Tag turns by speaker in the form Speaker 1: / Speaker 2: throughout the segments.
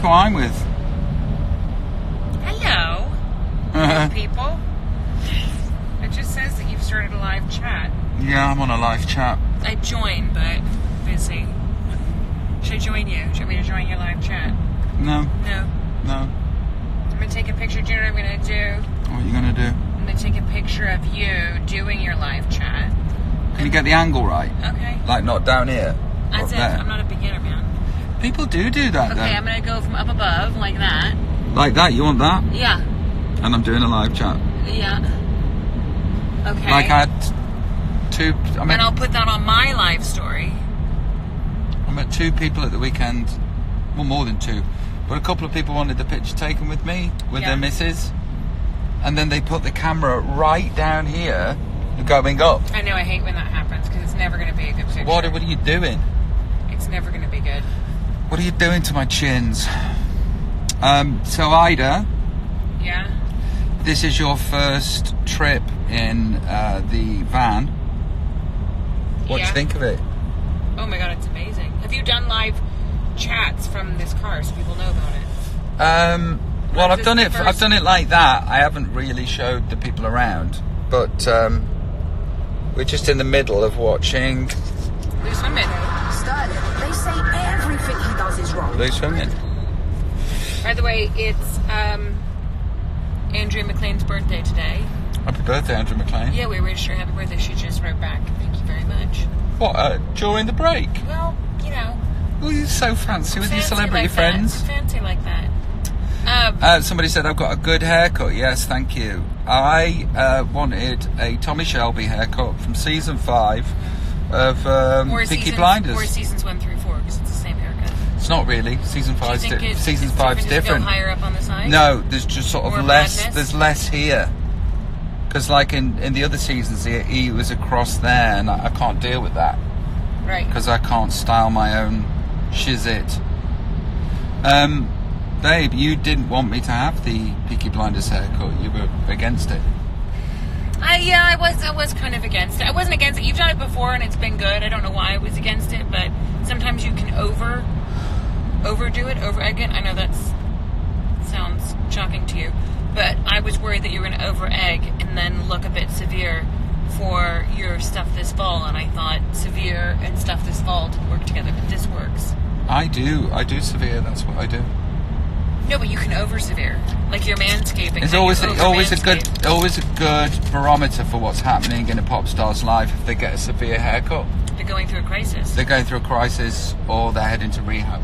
Speaker 1: who I'm with.
Speaker 2: Hello, new people. It just says that you've started a live chat.
Speaker 1: Yeah, I'm on a live chat.
Speaker 2: I joined, but busy. Should I join you? Do you want me to join your live chat?
Speaker 1: No.
Speaker 2: No.
Speaker 1: No.
Speaker 2: I'm going to take a picture. Do you know what I'm going to do?
Speaker 1: What are you going to do?
Speaker 2: I'm going to take a picture of you doing your live chat.
Speaker 1: Can you get the angle right?
Speaker 2: Okay.
Speaker 1: Like not down here?
Speaker 2: That's it.
Speaker 1: There.
Speaker 2: I'm not a beginner, man.
Speaker 1: People do that,
Speaker 2: Okay,
Speaker 1: though.
Speaker 2: I'm going to go from up above, like that.
Speaker 1: Like that? You want that?
Speaker 2: Yeah.
Speaker 1: And I'm doing a live chat.
Speaker 2: Yeah. Okay.
Speaker 1: Like I had two...
Speaker 2: And I'll put that on my live story.
Speaker 1: I met two people at the weekend. Well, more than two. But a couple of people wanted the picture taken with me, with their missus. And then they put the camera right down here, going up.
Speaker 2: I know, I hate when that happens, because it's never going to be a good picture.
Speaker 1: What are you doing?
Speaker 2: It's never going to be good.
Speaker 1: What are you doing to my chins? So Ida...
Speaker 2: Yeah?
Speaker 1: This is your first trip in the van. What do you think of it?
Speaker 2: Oh my god, it's amazing. Have you done live chats from this car so people know about it?
Speaker 1: Well, I've done it like that. I haven't really showed the people around, but we're just in the middle of watching.
Speaker 2: Blue Swimming.
Speaker 3: Sterling, they say everything he does is wrong.
Speaker 1: Blue Swimming.
Speaker 2: By the way, it's Andrea McLean's birthday today.
Speaker 1: Happy birthday, Andrew McLean.
Speaker 2: Yeah, we wished her happy birthday. She just wrote back. Thank you very much.
Speaker 1: What, during the break?
Speaker 2: Well, you know.
Speaker 1: Oh, you're so fancy with your celebrity
Speaker 2: like
Speaker 1: friends.
Speaker 2: Fancy like that.
Speaker 1: Somebody said I've got a good haircut. Yes, thank you. I wanted a Tommy Shelby haircut from season 5 of Peaky Blinders.
Speaker 2: Or seasons 1 through 4, because it's the same haircut.
Speaker 1: It's not really. Season 5's different. Season 5's different.
Speaker 2: Go higher up on the side?
Speaker 1: No, there's just sort of
Speaker 2: More
Speaker 1: less.
Speaker 2: madness?
Speaker 1: There's less here. Because like in the other seasons, he was across there, and I can't deal with that.
Speaker 2: Right.
Speaker 1: Because I can't style my own shizit. Babe, you didn't want me to have the Peaky Blinders haircut. You were against it.
Speaker 2: I was kind of against it. I wasn't against it. You've done it before, and it's been good. I don't know why I was against it, but sometimes you can overdo it, over-egg it. I know that sounds shocking to you, but I was worried that you were going to over-egg and then look a bit severe for your Stuff This Fall, and I thought severe and Stuff This Fall didn't work together, but this works.
Speaker 1: I do severe. That's what I do.
Speaker 2: No, but you can over-severe, like your manscaping.
Speaker 1: It's always a good barometer for what's happening in a pop star's life if they get a severe haircut.
Speaker 2: They're going through a crisis.
Speaker 1: They're going through a crisis, or they're heading to rehab.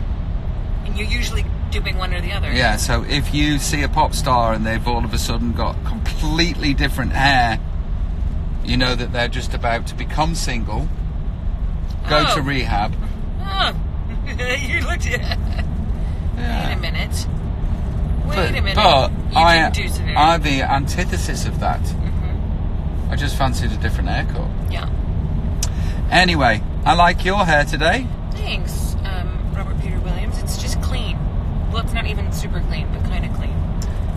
Speaker 2: And you're usually doing one or the other.
Speaker 1: Yeah, so if you see a pop star and they've all of a sudden got completely different hair, you know that they're just about to become single, go to rehab.
Speaker 2: Oh, you looked at
Speaker 1: Yeah.
Speaker 2: Wait a minute.
Speaker 1: But
Speaker 2: you didn't do severe.
Speaker 1: I'm the antithesis of that.
Speaker 2: Mm-hmm.
Speaker 1: I just fancied a different haircut.
Speaker 2: Yeah.
Speaker 1: Anyway, I like your hair today.
Speaker 2: Thanks, Robert Peter Williams. It's just clean. Well, it's not even super clean, but kind of clean.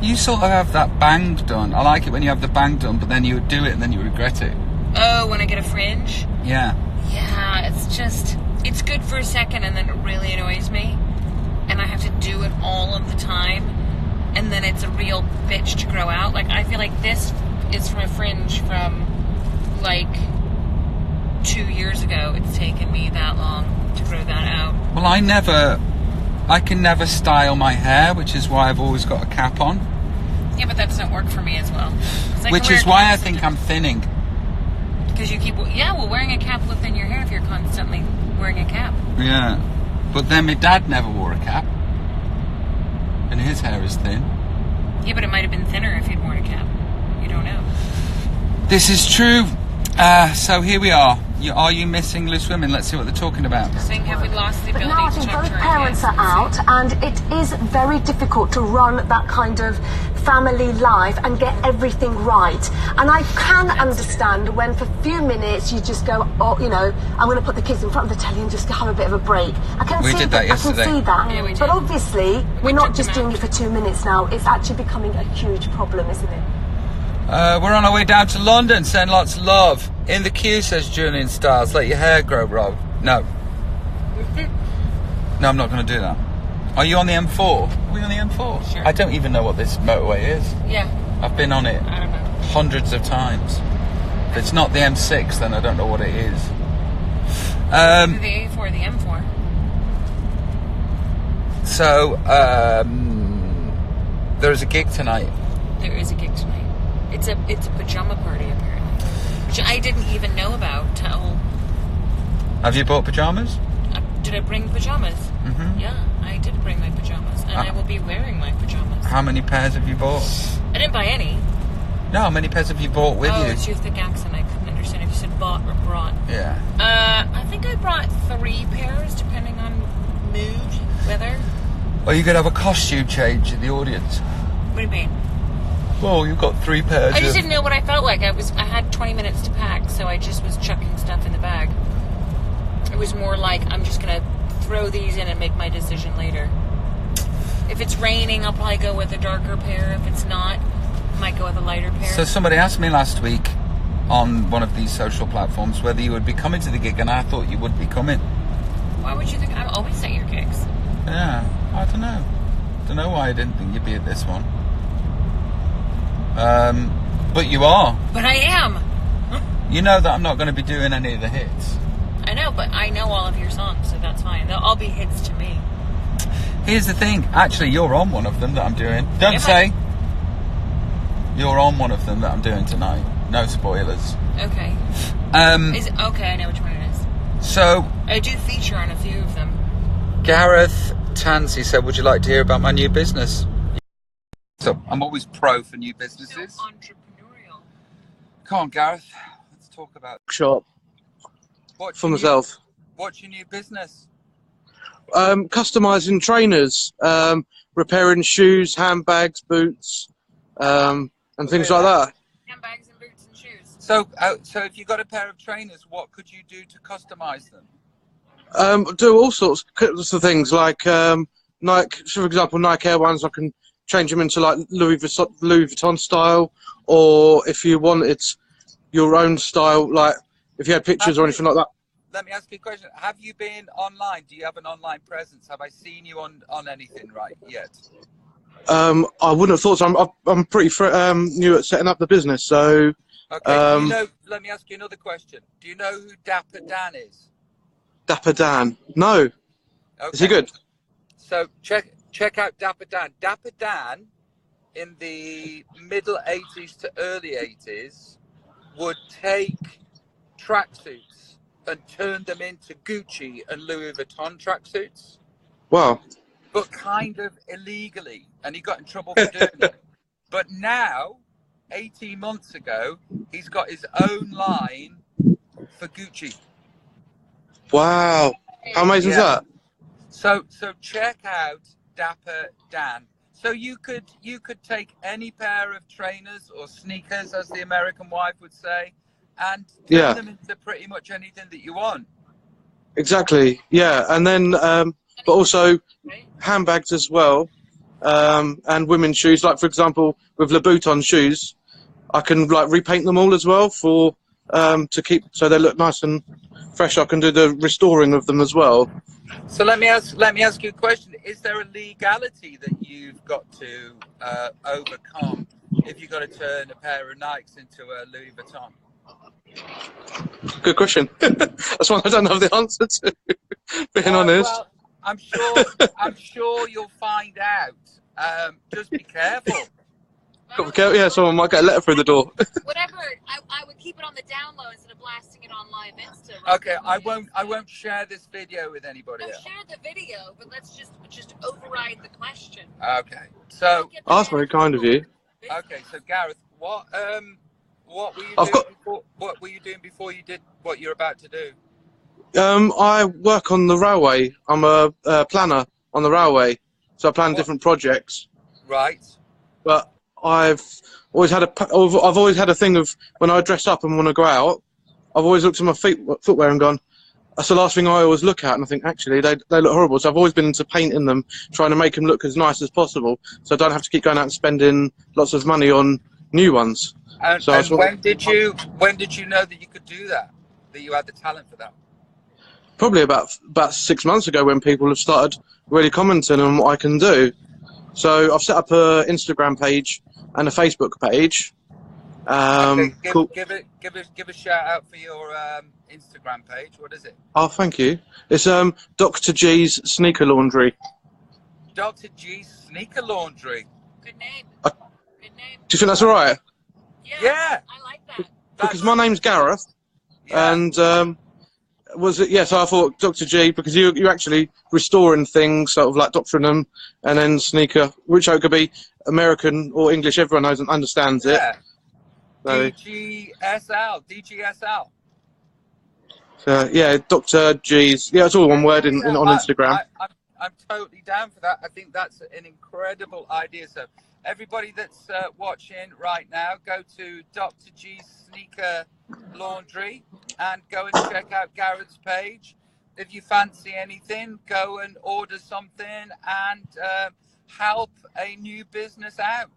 Speaker 1: You sort of have that bang done. I like it when you have the bang done, but then you would do it and then you regret it.
Speaker 2: Oh, when I get a fringe?
Speaker 1: Yeah.
Speaker 2: Yeah, it's good for a second and then it really annoys me. And I have to do it all of the time. And then it's a real bitch to grow out. Like, I feel like this is from a fringe from, like, 2 years ago. It's taken me that long to grow that out.
Speaker 1: Well, I can never style my hair, which is why I've always got a cap on.
Speaker 2: Yeah, but that doesn't work for me as well.
Speaker 1: Which is why I think I'm thinning.
Speaker 2: Because you keep, wearing a cap will thin your hair if you're constantly wearing a cap.
Speaker 1: Yeah. But then my dad never wore a cap. And his hair is thin.
Speaker 2: Yeah, but it might have been thinner if he'd worn a cap. You don't know.
Speaker 1: This is true. So here we are. Are you missing Loose Women? Let's see what they're talking about.
Speaker 2: Saying, have we lost the
Speaker 3: But
Speaker 2: ability
Speaker 3: now I
Speaker 2: to
Speaker 3: think
Speaker 2: talk
Speaker 3: both
Speaker 2: to our
Speaker 3: parents
Speaker 2: kids?
Speaker 3: are out, and it is very difficult to run that kind of family life and get everything right. And I can understand when for a few minutes you just go, oh, you know, I'm going to put the kids in front of the telly and just have a bit of a break.
Speaker 1: We did that yesterday.
Speaker 3: I can see that.
Speaker 2: Yeah, we did.
Speaker 3: But obviously, we're not just doing
Speaker 2: out.
Speaker 3: it for 2 minutes now. It's actually becoming a huge problem, isn't it?
Speaker 1: We're on our way down to London, sending lots of love. In the queue, says Julian Stiles. Let your hair grow, Rob. No. No, I'm not going to do that. Are you on the M4? Are we on the M4?
Speaker 2: Sure.
Speaker 1: I don't even know what this motorway is.
Speaker 2: Yeah.
Speaker 1: I've been on it
Speaker 2: I don't know.
Speaker 1: hundreds of times. If it's not the M6, then I don't know what it is.
Speaker 2: Either the A4 or the M4.
Speaker 1: So, there's a gig tonight.
Speaker 2: There is a gig tonight. It's a pajama party apparently, which I didn't even know about till.
Speaker 1: Have you bought pajamas?
Speaker 2: Did I bring pajamas?
Speaker 1: Mm-hmm.
Speaker 2: Yeah, I did bring my pajamas, and I will be wearing my pajamas.
Speaker 1: How many pairs have you bought?
Speaker 2: I didn't buy any.
Speaker 1: No, how many pairs have you bought with you?
Speaker 2: Oh, it's your thick accent. I couldn't understand if you said bought or brought.
Speaker 1: Yeah.
Speaker 2: I think I brought 3 pairs, depending on mood, weather.
Speaker 1: Well, you could have a costume change in the audience.
Speaker 2: What do you mean?
Speaker 1: Well, you've got 3 pairs.
Speaker 2: I just didn't know what I felt like. I had 20 minutes to pack, so I just was chucking stuff in the bag. It was more like, I'm just going to throw these in and make my decision later. If it's raining, I'll probably go with a darker pair. If it's not, I might go with a lighter pair.
Speaker 1: So somebody asked me last week on one of these social platforms whether you would be coming to the gig, and I thought you would be coming.
Speaker 2: Why would you think I'm always at your gigs?
Speaker 1: Yeah, I don't know. Don't know why I didn't think you'd be at this one. But you are.
Speaker 2: But I am.
Speaker 1: You know that I'm not going to be doing any of the hits.
Speaker 2: I know, but I know all of your songs, so that's fine. They'll all be hits to me.
Speaker 1: Here's the thing. Actually, you're on one of them that I'm doing. Don't
Speaker 2: Am
Speaker 1: say. You're on one of them that I'm doing tonight. No spoilers.
Speaker 2: Okay. Okay, I know which one it is.
Speaker 1: So,
Speaker 2: I do feature on a few of them.
Speaker 1: Gareth Tansey said, would you like to hear about my new business? So, I'm always pro for new businesses.
Speaker 2: So entrepreneurial.
Speaker 1: Come on, Gareth. Let's talk about
Speaker 4: Shop
Speaker 1: what's
Speaker 4: for
Speaker 1: your
Speaker 4: myself.
Speaker 1: What's your new business?
Speaker 4: Customizing trainers, repairing shoes, handbags, boots, and things like that.
Speaker 2: Handbags and boots and shoes.
Speaker 1: So if you got a pair of trainers, what could you do to customize them?
Speaker 4: Do all sorts of things like Nike, for example, Nike Air ones. I can change them into like Louis Vuitton style, or if you wanted your own style, like if you had pictures or anything like that.
Speaker 1: Let me ask you a question. Have you been online? Do you have an online presence? Have I seen you on anything right yet?
Speaker 4: I wouldn't have thought so. I'm pretty new at setting up the business, so.
Speaker 1: Okay. Do you know, let me ask you another question. Do you know who Dapper Dan is?
Speaker 4: Dapper Dan? No.
Speaker 1: Okay.
Speaker 4: Is he good?
Speaker 1: So check out Dapper Dan. Dapper Dan, in the middle 80s to early 80s, would take tracksuits and turn them into Gucci and Louis Vuitton tracksuits.
Speaker 4: Wow.
Speaker 1: But kind of illegally, and he got in trouble for doing it. But now, 18 months ago, he's got his own line for Gucci.
Speaker 4: Wow. How amazing is that?
Speaker 1: So check out Dapper Dan. So you could take any pair of trainers or sneakers, as the American wife would say, and turn them into pretty much anything that you want.
Speaker 4: Exactly. Yeah, and then but also handbags as well, and women's shoes. Like for example, with Louboutin shoes, I can like repaint them all as well for to keep so they look nice and fresh. I can do the restoring of them as well.
Speaker 1: So let me ask you a question. Is there a legality that you've got to overcome if you've got to turn a pair of Nikes into a Louis Vuitton?
Speaker 4: Good question. That's one I don't know the answer to. Being honest.
Speaker 1: Well, I'm sure you'll find out. Just be careful.
Speaker 4: Yeah, someone might get a letter through the door.
Speaker 2: Whatever. I would keep it on the down low instead of blasting it on live Insta.
Speaker 1: Okay, I won't share this video with anybody else.
Speaker 2: Share the video, but let's just override the question.
Speaker 1: Okay, so
Speaker 4: that's very kind of you.
Speaker 1: Okay, so Gareth, what were you doing before you did what you're about to do?
Speaker 4: I work on the railway. I'm a planner on the railway, so I plan different projects.
Speaker 1: Right.
Speaker 4: But I've always had a thing of when I dress up and want to go out, I've always looked at my footwear and gone, that's the last thing I always look at, and I think actually they look horrible. So I've always been into painting them, trying to make them look as nice as possible, so I don't have to keep going out and spending lots of money on new ones.
Speaker 1: And when did you know that you could do that? That you had the talent for that?
Speaker 4: probably about 6 months ago when people have started really commenting on what I can do. So I've set up a Instagram page and a Facebook page.
Speaker 1: Okay,
Speaker 4: Cool.
Speaker 1: give a shout out for your Instagram page. What is it?
Speaker 4: Oh, thank you. It's Dr. G's Sneaker Laundry.
Speaker 1: Dr. G's Sneaker Laundry.
Speaker 2: Good name.
Speaker 4: Good
Speaker 2: name.
Speaker 4: Do you think that's all right?
Speaker 1: Yeah.
Speaker 2: I like that.
Speaker 4: Because my name's Gareth, and was it? Yes, I thought Dr. G, because you're actually restoring things, sort of like doctoring them, and then sneaker, which could be American or English. Everyone knows and understands it.
Speaker 1: Yeah.
Speaker 4: So,
Speaker 1: DGSL.
Speaker 4: yeah, Dr. G's. Yeah, it's all one word on Instagram.
Speaker 1: I'm totally down for that. I think that's an incredible idea. So everybody that's watching right now, go to Dr. G's Sneaker Laundry and go and check out Gareth's page. If you fancy anything, go and order something and help a new business out.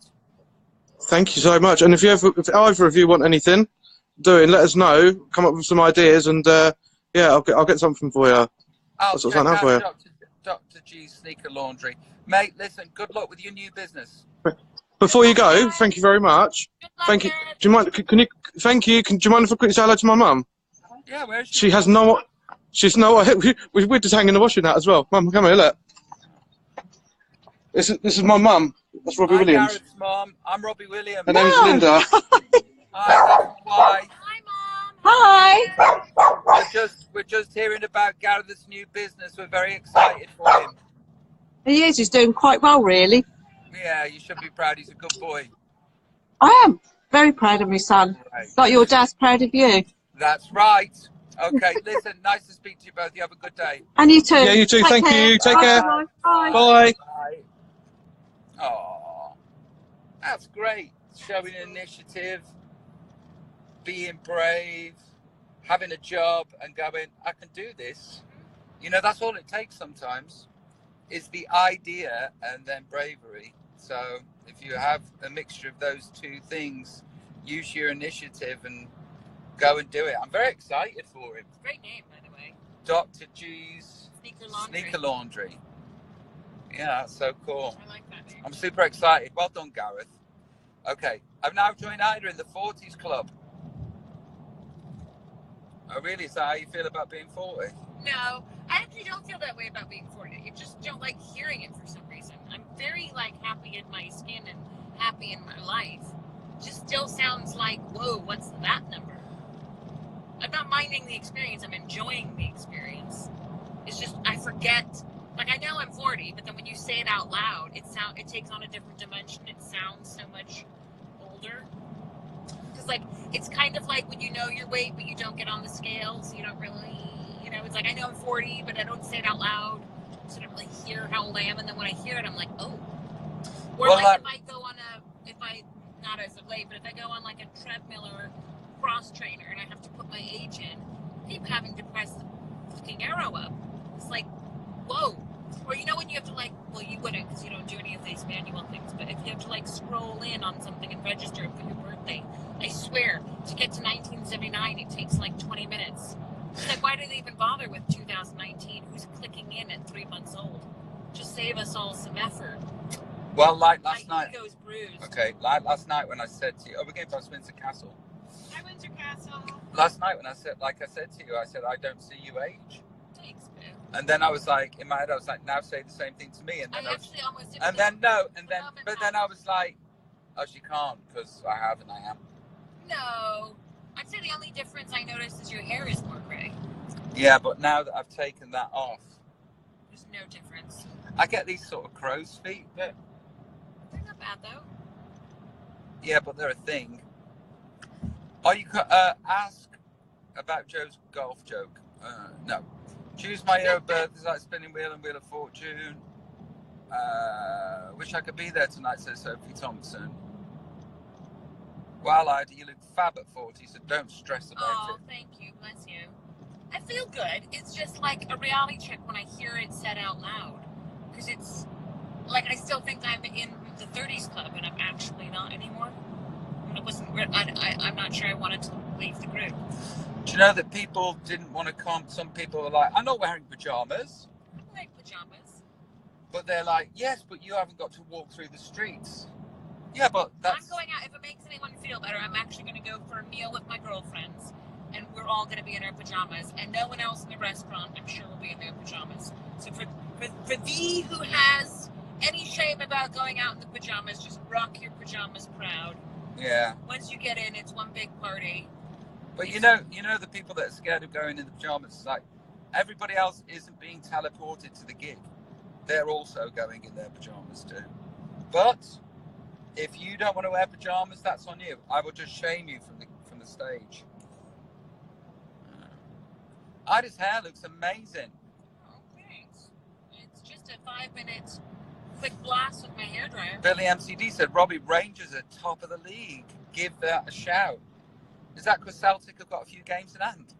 Speaker 4: Thank you so much. And if either of you want anything doing, let us know. Come up with some ideas, and yeah, I'll get something for you.
Speaker 1: I'll check out Dr. G's Sneaker Laundry. Mate, listen, good luck with your new business.
Speaker 4: Before you go, thank you very much. Thank you. Do you mind? Can you? Thank you. Do you mind if I quickly say hello to my mum?
Speaker 1: Yeah, where is she?
Speaker 4: She has no. She's no. We're just hanging the washing out as well. Mum, come here. Look. This is my mum. That's Robbie Williams.
Speaker 1: Gareth's mum. I'm Robbie Williams.
Speaker 4: Her name's Linda.
Speaker 1: Hi, that's why.
Speaker 2: Hi, Mom.
Speaker 5: Hi.
Speaker 1: We're just hearing about Gareth's new business. We're very excited for him.
Speaker 5: He is. He's doing quite well, really.
Speaker 1: Yeah, you should be proud. He's a good boy.
Speaker 5: I am very proud of my son.
Speaker 1: Right.
Speaker 5: Like your dad's proud of you.
Speaker 1: That's right. Okay, listen, nice to speak to you both. You have a good day.
Speaker 5: And you too.
Speaker 4: Yeah, you too. Thank you. Take care.
Speaker 5: Bye. Bye.
Speaker 4: Bye.
Speaker 1: Bye. Oh, that's great. Showing initiative, being brave, having a job and going, I can do this. You know, that's all it takes sometimes, is the idea and then bravery. So if you have a mixture of those two things, use your initiative and go and do it. I'm very excited for him.
Speaker 2: Great name, by the way.
Speaker 1: Dr. G's
Speaker 2: Sneaker Laundry.
Speaker 1: Yeah, that's so cool.
Speaker 2: I like that name.
Speaker 1: I'm super excited. Well done, Gareth. Okay, I've now joined Ida in the 40s club. Oh, really? Is that how you feel about being 40?
Speaker 2: No, I actually don't feel that way about being 40. I just don't like hearing it for some reason. I'm very, happy in my skin and happy in my life. Just still sounds like, whoa, what's that number? I'm not minding the experience. I'm enjoying the experience. It's just, I forget. I know I'm 40, but then when you say it out loud, it takes on a different dimension. It sounds so much older. Because, it's kind of like when you know your weight, but you don't get on the scale, so you don't really, it's like, I know I'm 40, but I don't say it out loud, so I don't really hear how old I am, and then when I hear it, I'm like, oh. Or
Speaker 1: well,
Speaker 2: if I go on not as of late, but if I go on, a treadmill or cross trainer, and I have to put my age in, I keep having to press the fucking arrow up. It's like, whoa. Or when you have to well, you wouldn't because you don't do any of these manual things, but if you have to scroll in on something and register and put your birthday, I swear, to get to 1979, it takes 20 minutes. It's why do they even bother with 2019? Who's clicking in at 3 months old? Just save us all some effort.
Speaker 1: Well, last night.
Speaker 2: My ego's bruised.
Speaker 1: Okay, last night when I said to you, we're going to Windsor Castle.
Speaker 2: Hi, Windsor Castle.
Speaker 1: Last night when I said to you, I said, I don't see you age.
Speaker 2: Thanks, man.
Speaker 1: And then I was in my head, I was now say the same thing to me. And then I
Speaker 2: actually almost did.
Speaker 1: And then no, and then, but then I was like, oh, she can't because I have and I am.
Speaker 2: No. I'd say the only difference I noticed is your hair is more gray.
Speaker 1: Yeah, but now that I've taken that off,
Speaker 2: there's no difference.
Speaker 1: I get these sort of crow's feet, but
Speaker 2: they're not bad though.
Speaker 1: Yeah, but they're a thing. Oh, you could ask about Joe's golf joke. No. Choose my year of birth is like spinning wheel and wheel of fortune. Wish I could be there tonight, says Sophie Thompson. Well, Ida, you look fab at 40, so don't stress about it.
Speaker 2: Oh, thank you. Bless you. I feel good. It's just like a reality check when I hear it said out loud. Because it's I still think I'm in the 30s club, and I'm actually not anymore. I'm not sure I wanted to leave the group.
Speaker 1: Do you know that people didn't want to come? Some people were like, I'm not wearing pajamas.
Speaker 2: I like pajamas.
Speaker 1: But they're like, yes, but you haven't got to walk through the streets. Yeah, but that's...
Speaker 2: I'm going out, if it makes anyone feel better, I'm actually going to go for a meal with my girlfriends, and we're all going to be in our pajamas, and no one else in the restaurant, I'm sure, will be in their pajamas. So for thee who has any shame about going out in the pajamas, just rock your pajamas proud.
Speaker 1: Yeah.
Speaker 2: Once you get in, it's one big party.
Speaker 1: But you know the people that are scared of going in the pajamas, it's like everybody else isn't being teleported to the gig. They're also going in their pajamas too. But if you don't want to wear pajamas, that's on you. I will just shame you from the stage. Ida's hair looks amazing.
Speaker 2: Oh, thanks. It's just a 5-minute quick blast with my hairdryer.
Speaker 1: Billy MCD said Robbie Rangers are top of the league. Give that a shout. Is that because Celtic have got a few games in hand?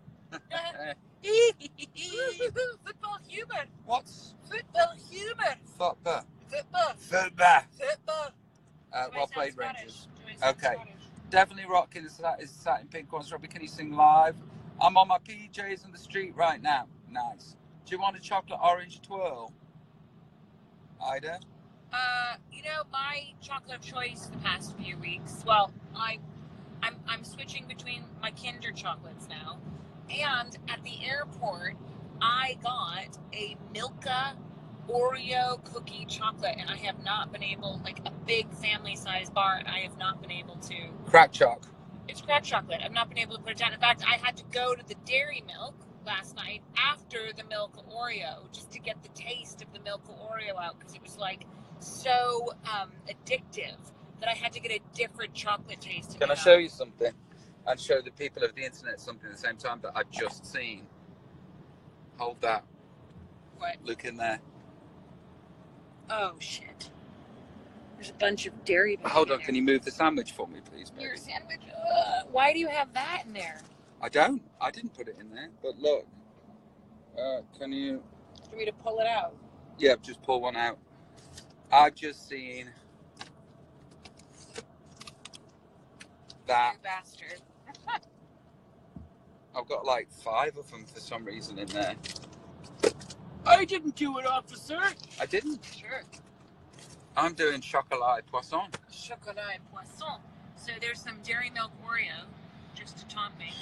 Speaker 2: Football humour.
Speaker 1: What's
Speaker 2: Football humour.
Speaker 1: football?
Speaker 2: Football.
Speaker 1: Football.
Speaker 2: Football.
Speaker 1: Rob played
Speaker 2: Scottish?
Speaker 1: Rangers.
Speaker 2: Do I sound
Speaker 1: Okay.
Speaker 2: Scottish?
Speaker 1: Definitely rocking is satin pink ones. Robbie, can you sing live? I'm on my PJs on the street right now. Nice. Do you want a chocolate orange twirl? Ida?
Speaker 2: My chocolate of choice the past few weeks. Well, I'm switching between my Kinder chocolates now, and at the airport, I got a Milka Oreo cookie chocolate, and I have not been able, like a big family-size bar, and I have not been able to.
Speaker 1: Crack choc.
Speaker 2: It's cracked chocolate. I've not been able to put it down. In fact, I had to go to the Dairy Milk last night after the Milka Oreo just to get the taste of the Milka Oreo out, because it was like so addictive that I had to get a different chocolate taste.
Speaker 1: Can I show you something? And show the people of the internet something at the same time that I've just seen. Hold that.
Speaker 2: What?
Speaker 1: Look in there.
Speaker 2: Oh shit! There's a bunch of dairy.
Speaker 1: Hold on, can you move the sandwich for me, please, baby?
Speaker 2: Your sandwich. Why do you have that in there?
Speaker 1: I didn't put it in there, but look. Can you...
Speaker 2: For me to pull it out.
Speaker 1: Yeah, just pull one out. I've just seen that.
Speaker 2: You bastard.
Speaker 1: I've got like 5 of them for some reason in there.
Speaker 2: I didn't do it, officer.
Speaker 1: I didn't.
Speaker 2: Sure.
Speaker 1: I'm doing chocolat poisson.
Speaker 2: Chocolat poisson. So there's some Dairy Milk Oreo, just to taunt me.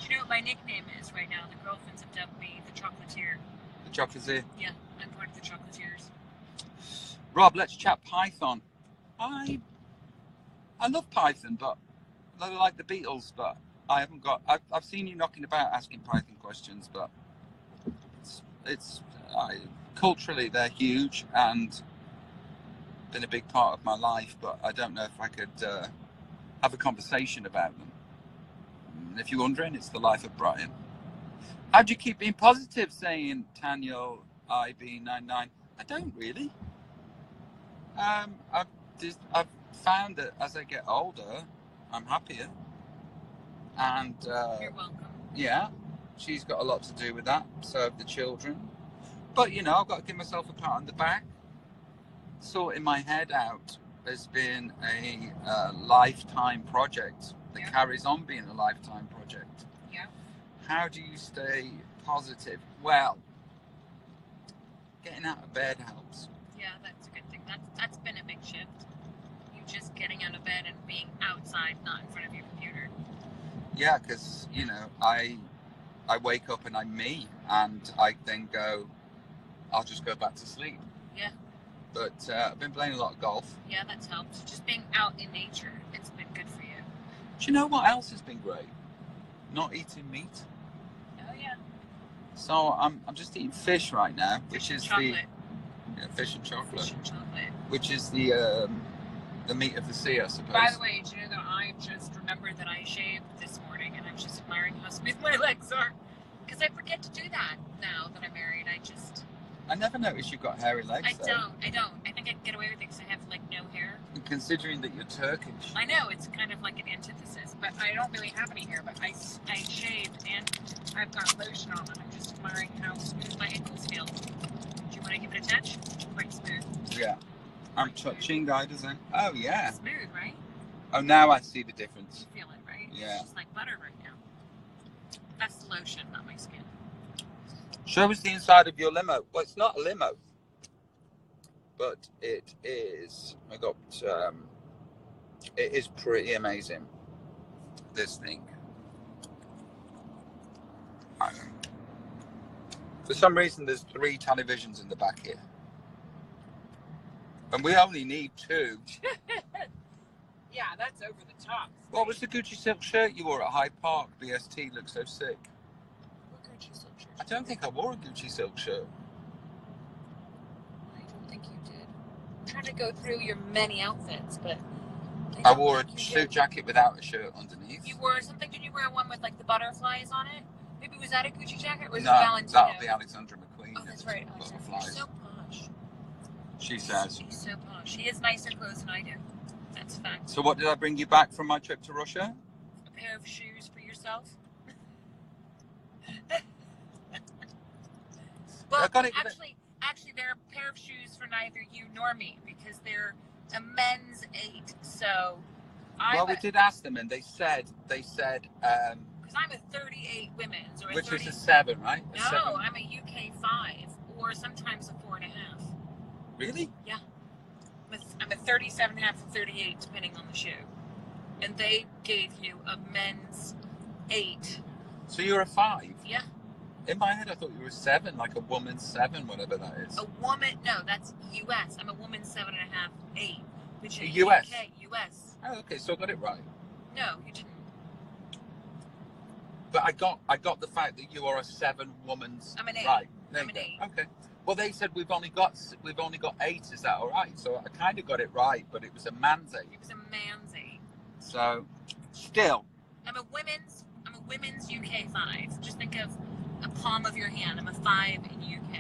Speaker 2: Do you know what my nickname is right now? The girlfriends have dubbed me the chocolatier.
Speaker 1: The chocolate.
Speaker 2: Yeah, I'm part of the chocolatiers.
Speaker 1: Rob, let's chat Python. I love Python, but I like the Beatles, but I haven't got... I've seen you knocking about asking Python questions, but culturally they're huge and been a big part of my life, but I don't know if I could have a conversation about them. And if you're wondering, it's the life of Brian. How do you keep being positive, saying Daniel IB99? I don't really. I've found that as I get older, I'm happier. And
Speaker 2: You're welcome.
Speaker 1: yeah, she's got a lot to do with that. So have the children. But I've got to give myself a pat on the back. Sorting my head out has been a lifetime project that carries on being a lifetime project.
Speaker 2: Yeah.
Speaker 1: How do you stay positive? Well, getting out of bed helps.
Speaker 2: Yeah, that's a good thing. That's been a big shift. You just getting out of bed and being outside, not in front of your computer.
Speaker 1: Yeah, because I wake up and I'm me, and I then go, I'll just go back to sleep.
Speaker 2: Yeah.
Speaker 1: But I've been playing a lot of golf.
Speaker 2: Yeah, that's helped. Just being out in nature, it's been good for you.
Speaker 1: Do you know what else has been great? Not eating meat.
Speaker 2: Oh yeah.
Speaker 1: So I'm just eating fish right now, which is
Speaker 2: chocolate.
Speaker 1: fish and chocolate,
Speaker 2: Fish and chocolate.
Speaker 1: which is the meat of the sea, I suppose.
Speaker 2: By the way, do you know that I just remembered that I shaved this morning, and I'm just admiring how smooth my legs are, because I forget to do that now that I'm married.
Speaker 1: I never noticed you've got hairy legs.
Speaker 2: I don't. I think I can get away with it because I have like no hair.
Speaker 1: And considering that you're Turkish.
Speaker 2: I know, it's kind of like an antithesis, but I don't really have any hair, but I shaved and I've got lotion on, and I'm just admiring how smooth my ankles feel. Do you want to give it a touch? Quite smooth.
Speaker 1: Yeah. I'm touching Ida's ankle. Oh yeah.
Speaker 2: Smooth, right?
Speaker 1: Oh, now I see the difference.
Speaker 2: You feel it, right?
Speaker 1: Yeah.
Speaker 2: It's just like butter right now. That's the lotion, not my skin.
Speaker 1: Show us the inside of your limo. Well, it's not a limo, but it is. It is pretty amazing. This thing. For some reason, there's 3 televisions in the back here, and we only need 2.
Speaker 2: Yeah, that's over the top.
Speaker 1: What was the Gucci silk shirt you wore at Hyde Park? BST looked so sick.
Speaker 2: What Gucci silk shirt?
Speaker 1: I don't think I wore a Gucci silk shirt.
Speaker 2: I don't think you did. I'm trying to go through your many outfits, but
Speaker 1: I wore a suit jacket without a shirt underneath.
Speaker 2: You wore something? Did you wear one with like the butterflies on it? Maybe was that a Gucci jacket or was
Speaker 1: No,
Speaker 2: it Valentino?
Speaker 1: that'll be Alexandra McQueen.
Speaker 2: Oh, that's right. Alexandra. You're so posh.
Speaker 1: She says.
Speaker 2: She's so posh. She has nicer clothes than I do. That's a fact.
Speaker 1: So what did I bring you back from my trip to Russia?
Speaker 2: A pair of shoes for yourself? Well, actually, they're a pair of shoes for neither you nor me because they're a men's 8. So,
Speaker 1: we did ask them, and they said,
Speaker 2: because I'm a 38 women's, or
Speaker 1: which is a 7, right?
Speaker 2: No,
Speaker 1: 7.
Speaker 2: I'm a UK 5, or sometimes a 4.5.
Speaker 1: Really?
Speaker 2: Yeah, I'm a 37.5 and 38, depending on the shoe, and they gave you a men's 8.
Speaker 1: So you're a 5?
Speaker 2: Yeah.
Speaker 1: In my head, I thought you were a 7, like a woman's 7, whatever that is.
Speaker 2: A woman? No, that's US. I'm a woman's 7.5, 8. Which is
Speaker 1: US?
Speaker 2: UK, US.
Speaker 1: Oh, okay, so I got it right.
Speaker 2: No, you didn't.
Speaker 1: But I got the fact that you are a 7 woman's.
Speaker 2: I'm an 8.
Speaker 1: Right. There
Speaker 2: I'm
Speaker 1: you
Speaker 2: an
Speaker 1: go.
Speaker 2: 8.
Speaker 1: Okay. Well, they said we've only got 8. Is that all right? So I kind of got it right, but it was a man's 8.
Speaker 2: It was a man's 8.
Speaker 1: So, still.
Speaker 2: I'm a women's UK 5. Just think of a palm of your hand. I'm a 5 in UK.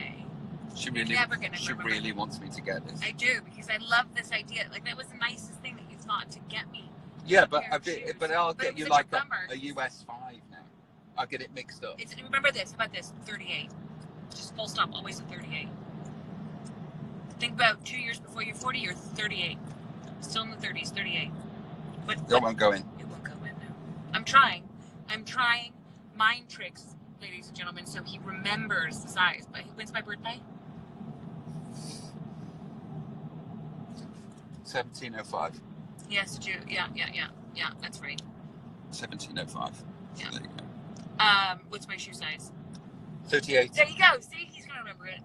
Speaker 1: She really wants me to get this.
Speaker 2: I do, because I love this idea. Like, that was the nicest thing that you thought to get me.
Speaker 1: Yeah, but I'll get you like a US 5 now. I'll get it mixed up.
Speaker 2: Remember this. How about this? 38. Just full stop. Always a 38. Think about 2 years before you're 40. You're 38. Still in the 30s. 38.
Speaker 1: That won't go in.
Speaker 2: It won't go in now. I'm trying mind tricks, ladies and gentlemen, so he remembers the size. But when's my birthday?
Speaker 1: 1705.
Speaker 2: Yes, June. Yeah. That's right.
Speaker 1: 1705.
Speaker 2: Yeah.
Speaker 1: So there you go.
Speaker 2: What's my shoe size?
Speaker 1: 38.
Speaker 2: There you go. See, he's gonna remember it.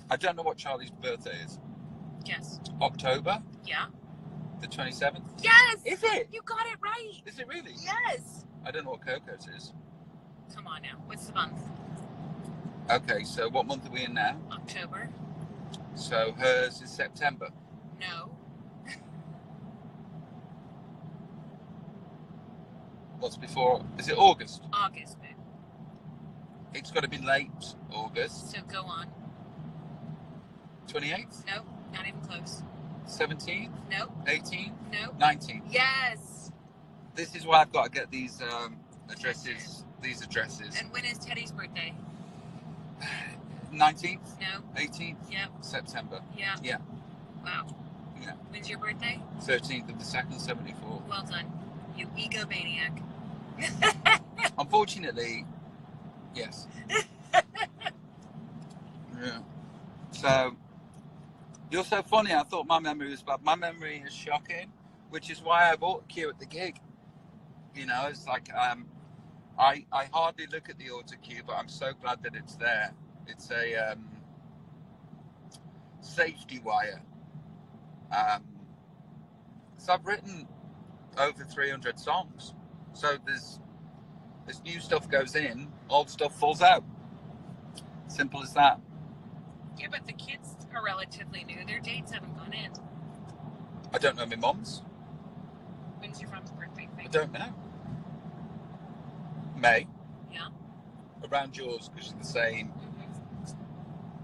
Speaker 1: I don't know what Charlie's birthday is.
Speaker 2: Yes.
Speaker 1: October?
Speaker 2: Yeah.
Speaker 1: The 27th?
Speaker 2: Yes.
Speaker 1: Is it?
Speaker 2: You got it right.
Speaker 1: Is it really?
Speaker 2: Yes.
Speaker 1: I don't know what Coco's is.
Speaker 2: Come on now. What's the month?
Speaker 1: Okay, so what month are we in now?
Speaker 2: October.
Speaker 1: So hers is September.
Speaker 2: No.
Speaker 1: What's before? Is it August?
Speaker 2: August, babe.
Speaker 1: It's got to be late August.
Speaker 2: So go on.
Speaker 1: 28th?
Speaker 2: No, not even close.
Speaker 1: 17th?
Speaker 2: No.
Speaker 1: 18th?
Speaker 2: No.
Speaker 1: 19th?
Speaker 2: Yes.
Speaker 1: This is why I've got to get these addresses. These addresses.
Speaker 2: And when is Teddy's birthday?
Speaker 1: 19th?
Speaker 2: No.
Speaker 1: 18th?
Speaker 2: Yep.
Speaker 1: September.
Speaker 2: Yeah.
Speaker 1: Yeah.
Speaker 2: Wow.
Speaker 1: Yeah.
Speaker 2: When's your birthday?
Speaker 1: 13th of the 2nd, 74.
Speaker 2: Well done. You egomaniac.
Speaker 1: Unfortunately, yes. Yeah. So, you're so funny. I thought my memory was bad. My memory is shocking, which is why I bought Q at the gig. You know, it's like I hardly look at the auto cue, but I'm so glad that it's there. It's a safety wire. So I've written over 300 songs. So there's new stuff goes in, old stuff falls out. Simple as that.
Speaker 2: Yeah, but the kids are relatively new. Their dates haven't gone in.
Speaker 1: I don't know my mum's.
Speaker 2: When's your mom's birthday?
Speaker 1: I don't know. May.
Speaker 2: Yeah.
Speaker 1: Around yours, because you're the same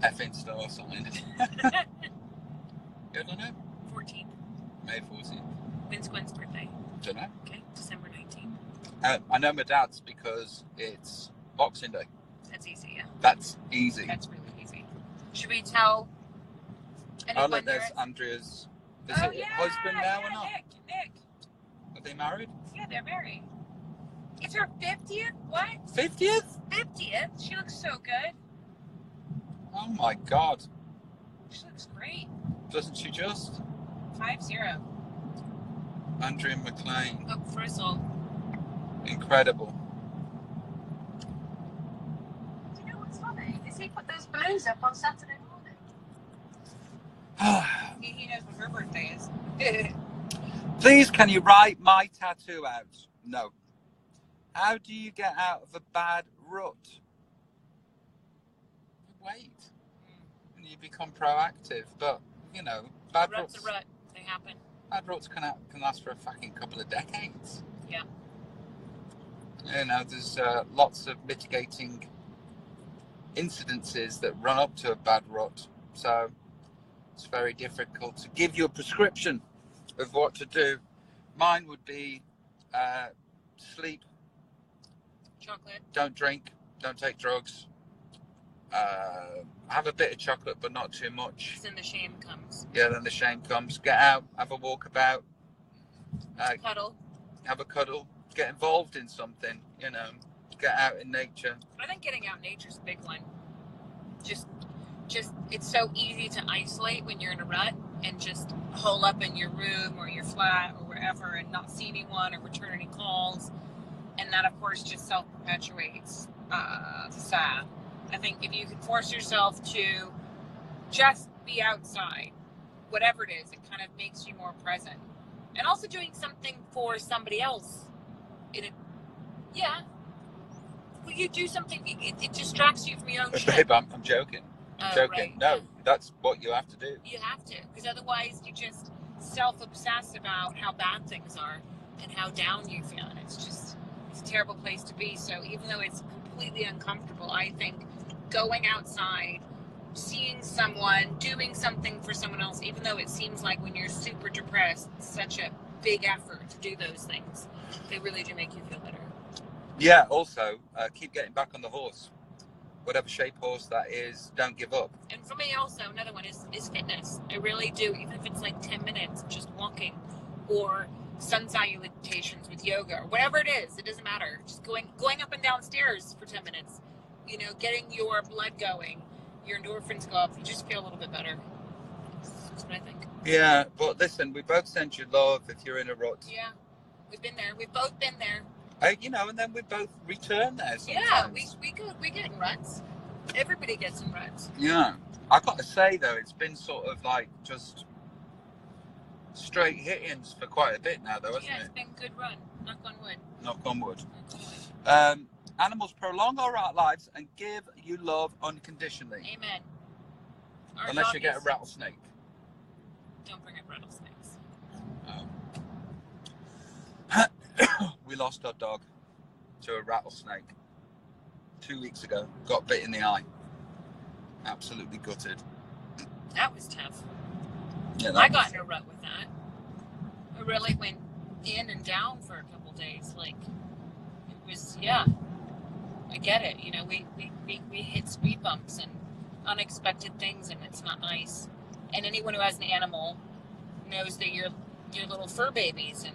Speaker 1: effing star sign. I don't know.
Speaker 2: 14th.
Speaker 1: May 14th.
Speaker 2: When's Gwen's birthday?
Speaker 1: Don't know.
Speaker 2: Okay, December 19th.
Speaker 1: I know my dad's because it's Boxing Day.
Speaker 2: That's easy, yeah.
Speaker 1: That's easy.
Speaker 2: That's really easy. Should we tell anyone
Speaker 1: look, there's
Speaker 2: there?
Speaker 1: Andrea's. Is it husband now or not?
Speaker 2: Nick.
Speaker 1: Are they married?
Speaker 2: Yeah, they're married. It's her 50th? What?
Speaker 1: 50th?
Speaker 2: 50th? She looks so good.
Speaker 1: Oh my God.
Speaker 2: She looks great.
Speaker 1: Doesn't she just?
Speaker 2: 5-0.
Speaker 1: Andrew McLean.
Speaker 2: Oh, Frizzle.
Speaker 1: Incredible.
Speaker 3: Do you know what's funny? Is he put those balloons up on Saturday morning?
Speaker 2: He knows what her birthday is.
Speaker 1: Please, can you write my tattoo out? No. How do you get out of a bad rut? Wait. And you become proactive. But, you know, bad
Speaker 2: Rut's
Speaker 1: ruts.
Speaker 2: a rut. They happen.
Speaker 1: Bad ruts can last for a fucking couple of decades.
Speaker 2: Yeah.
Speaker 1: You know, there's lots of mitigating incidences that run up to a bad rut. So it's very difficult to give you a prescription of what to do. Mine would be sleep,
Speaker 2: Chocolate.
Speaker 1: don't drink, don't take drugs, have a bit of chocolate but not too much.
Speaker 2: Then the shame comes.
Speaker 1: Yeah, then the shame comes. Get out, have a walk about,
Speaker 2: Cuddle.
Speaker 1: have a cuddle, get involved in something, you know, get out in nature.
Speaker 2: I think getting out in nature's a big one. Just it's so easy to isolate when you're in a rut and just hole up in your room or your flat or wherever and not see anyone or return any calls. And that, of course, just self-perpetuates sad. I think if you can force yourself to just be outside, whatever it is, it kind of makes you more present. And also doing something for somebody else. Well, you do something, it distracts you from your own shit.
Speaker 1: Babe, I'm joking. I'm joking.
Speaker 2: Right.
Speaker 1: No, that's what you have to do.
Speaker 2: You have to, because otherwise you just self-obsess about how bad things are and how down you feel. And it's a terrible place to be. So even though it's completely uncomfortable, I think going outside, seeing someone, doing something for someone else, even though it seems like when you're super depressed, it's such a big effort to do those things, they really do make you feel better.
Speaker 1: Yeah, also, keep getting back on the horse. Whatever shape horse that is, don't give up.
Speaker 2: And for me also, another one is fitness. I really do, even if it's like 10 minutes, just walking or sun salutations with yoga or whatever it is, it doesn't matter. Just going up and down stairs for 10 minutes, you know, getting your blood going, your endorphins go up, you just feel a little bit better. That's what I think.
Speaker 1: Yeah, but listen, we both send you love if you're in a rut.
Speaker 2: Yeah, we've been there. We've both been there.
Speaker 1: You know, and then we both return there sometimes.
Speaker 2: Yeah, we get in ruts. Everybody gets in ruts.
Speaker 1: Yeah. I got to say, though, it's been sort of like just straight hit-ins for quite a bit now, though, hasn't
Speaker 2: Yeah, it's
Speaker 1: it?
Speaker 2: been a good run. Knock on wood.
Speaker 1: Knock on wood.
Speaker 2: Knock on wood.
Speaker 1: Animals prolong our lives and give you love unconditionally.
Speaker 2: Amen. Our
Speaker 1: Unless you get a
Speaker 2: doggies-
Speaker 1: rattlesnake.
Speaker 2: Don't bring up rattlesnakes.
Speaker 1: We lost our dog to a rattlesnake 2 weeks ago. Got bit in the eye. Absolutely gutted.
Speaker 2: That was tough.
Speaker 1: Yeah,
Speaker 2: I got in a rut with that. I really went in and down for a couple days. Like, it was, yeah. I get it. You know, we hit speed bumps and unexpected things, and it's not nice. And anyone who has an animal knows that you're little fur babies, and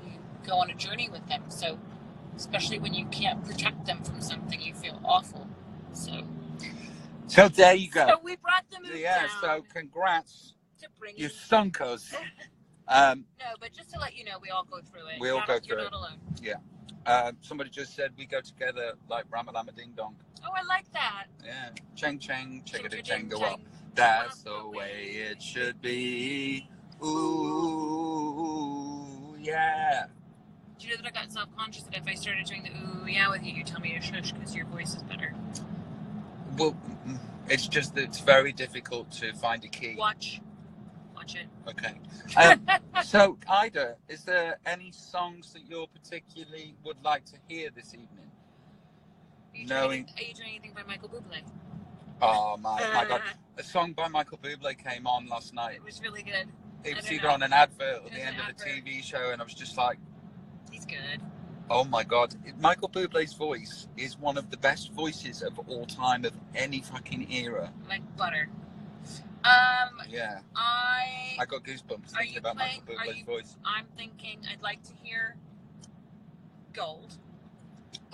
Speaker 2: you go on a journey with them. So, especially when you can't protect them from something, you feel awful.
Speaker 1: So there you go.
Speaker 2: So we brought the move
Speaker 1: Yeah,
Speaker 2: down
Speaker 1: so congrats.
Speaker 2: to bring
Speaker 1: You
Speaker 2: it.
Speaker 1: stunk us.
Speaker 2: No, but just to let you know, we all go through it.
Speaker 1: We all go through
Speaker 2: You're
Speaker 1: it.
Speaker 2: not alone.
Speaker 1: Somebody just said we go together like Ramalama Ding Dong.
Speaker 2: Oh, I like that.
Speaker 1: Yeah. Chang Chang, chickadee
Speaker 2: Ching,
Speaker 1: chango
Speaker 2: chang,
Speaker 1: up. That's the way it should be. Ooh, yeah.
Speaker 2: Do you know that I got self-conscious that if I started doing the ooh yeah with you, you tell me to shush because your voice is better?
Speaker 1: Well, it's just that it's very difficult to find a key.
Speaker 2: Watch it.
Speaker 1: Okay. So, Ida, is there any songs that you particularly would like to hear this evening?
Speaker 2: Are you doing anything by Michael Bublé?
Speaker 1: Oh my God! A song by Michael Bublé came on last night.
Speaker 2: It was really good.
Speaker 1: It was
Speaker 2: I don't
Speaker 1: either
Speaker 2: know.
Speaker 1: on an advert or
Speaker 2: It was
Speaker 1: the end
Speaker 2: an
Speaker 1: of a
Speaker 2: advert.
Speaker 1: TV show, and I was just like,
Speaker 2: He's good.
Speaker 1: oh my God. Michael Bublé's voice is one of the best voices of all time, of any fucking era.
Speaker 2: Like butter.
Speaker 1: Yeah.
Speaker 2: I
Speaker 1: I got goosebumps
Speaker 2: Are
Speaker 1: thinking
Speaker 2: you
Speaker 1: about
Speaker 2: playing-
Speaker 1: Michael
Speaker 2: are
Speaker 1: Bublé's
Speaker 2: you-
Speaker 1: voice.
Speaker 2: I'm thinking I'd like to hear Gold.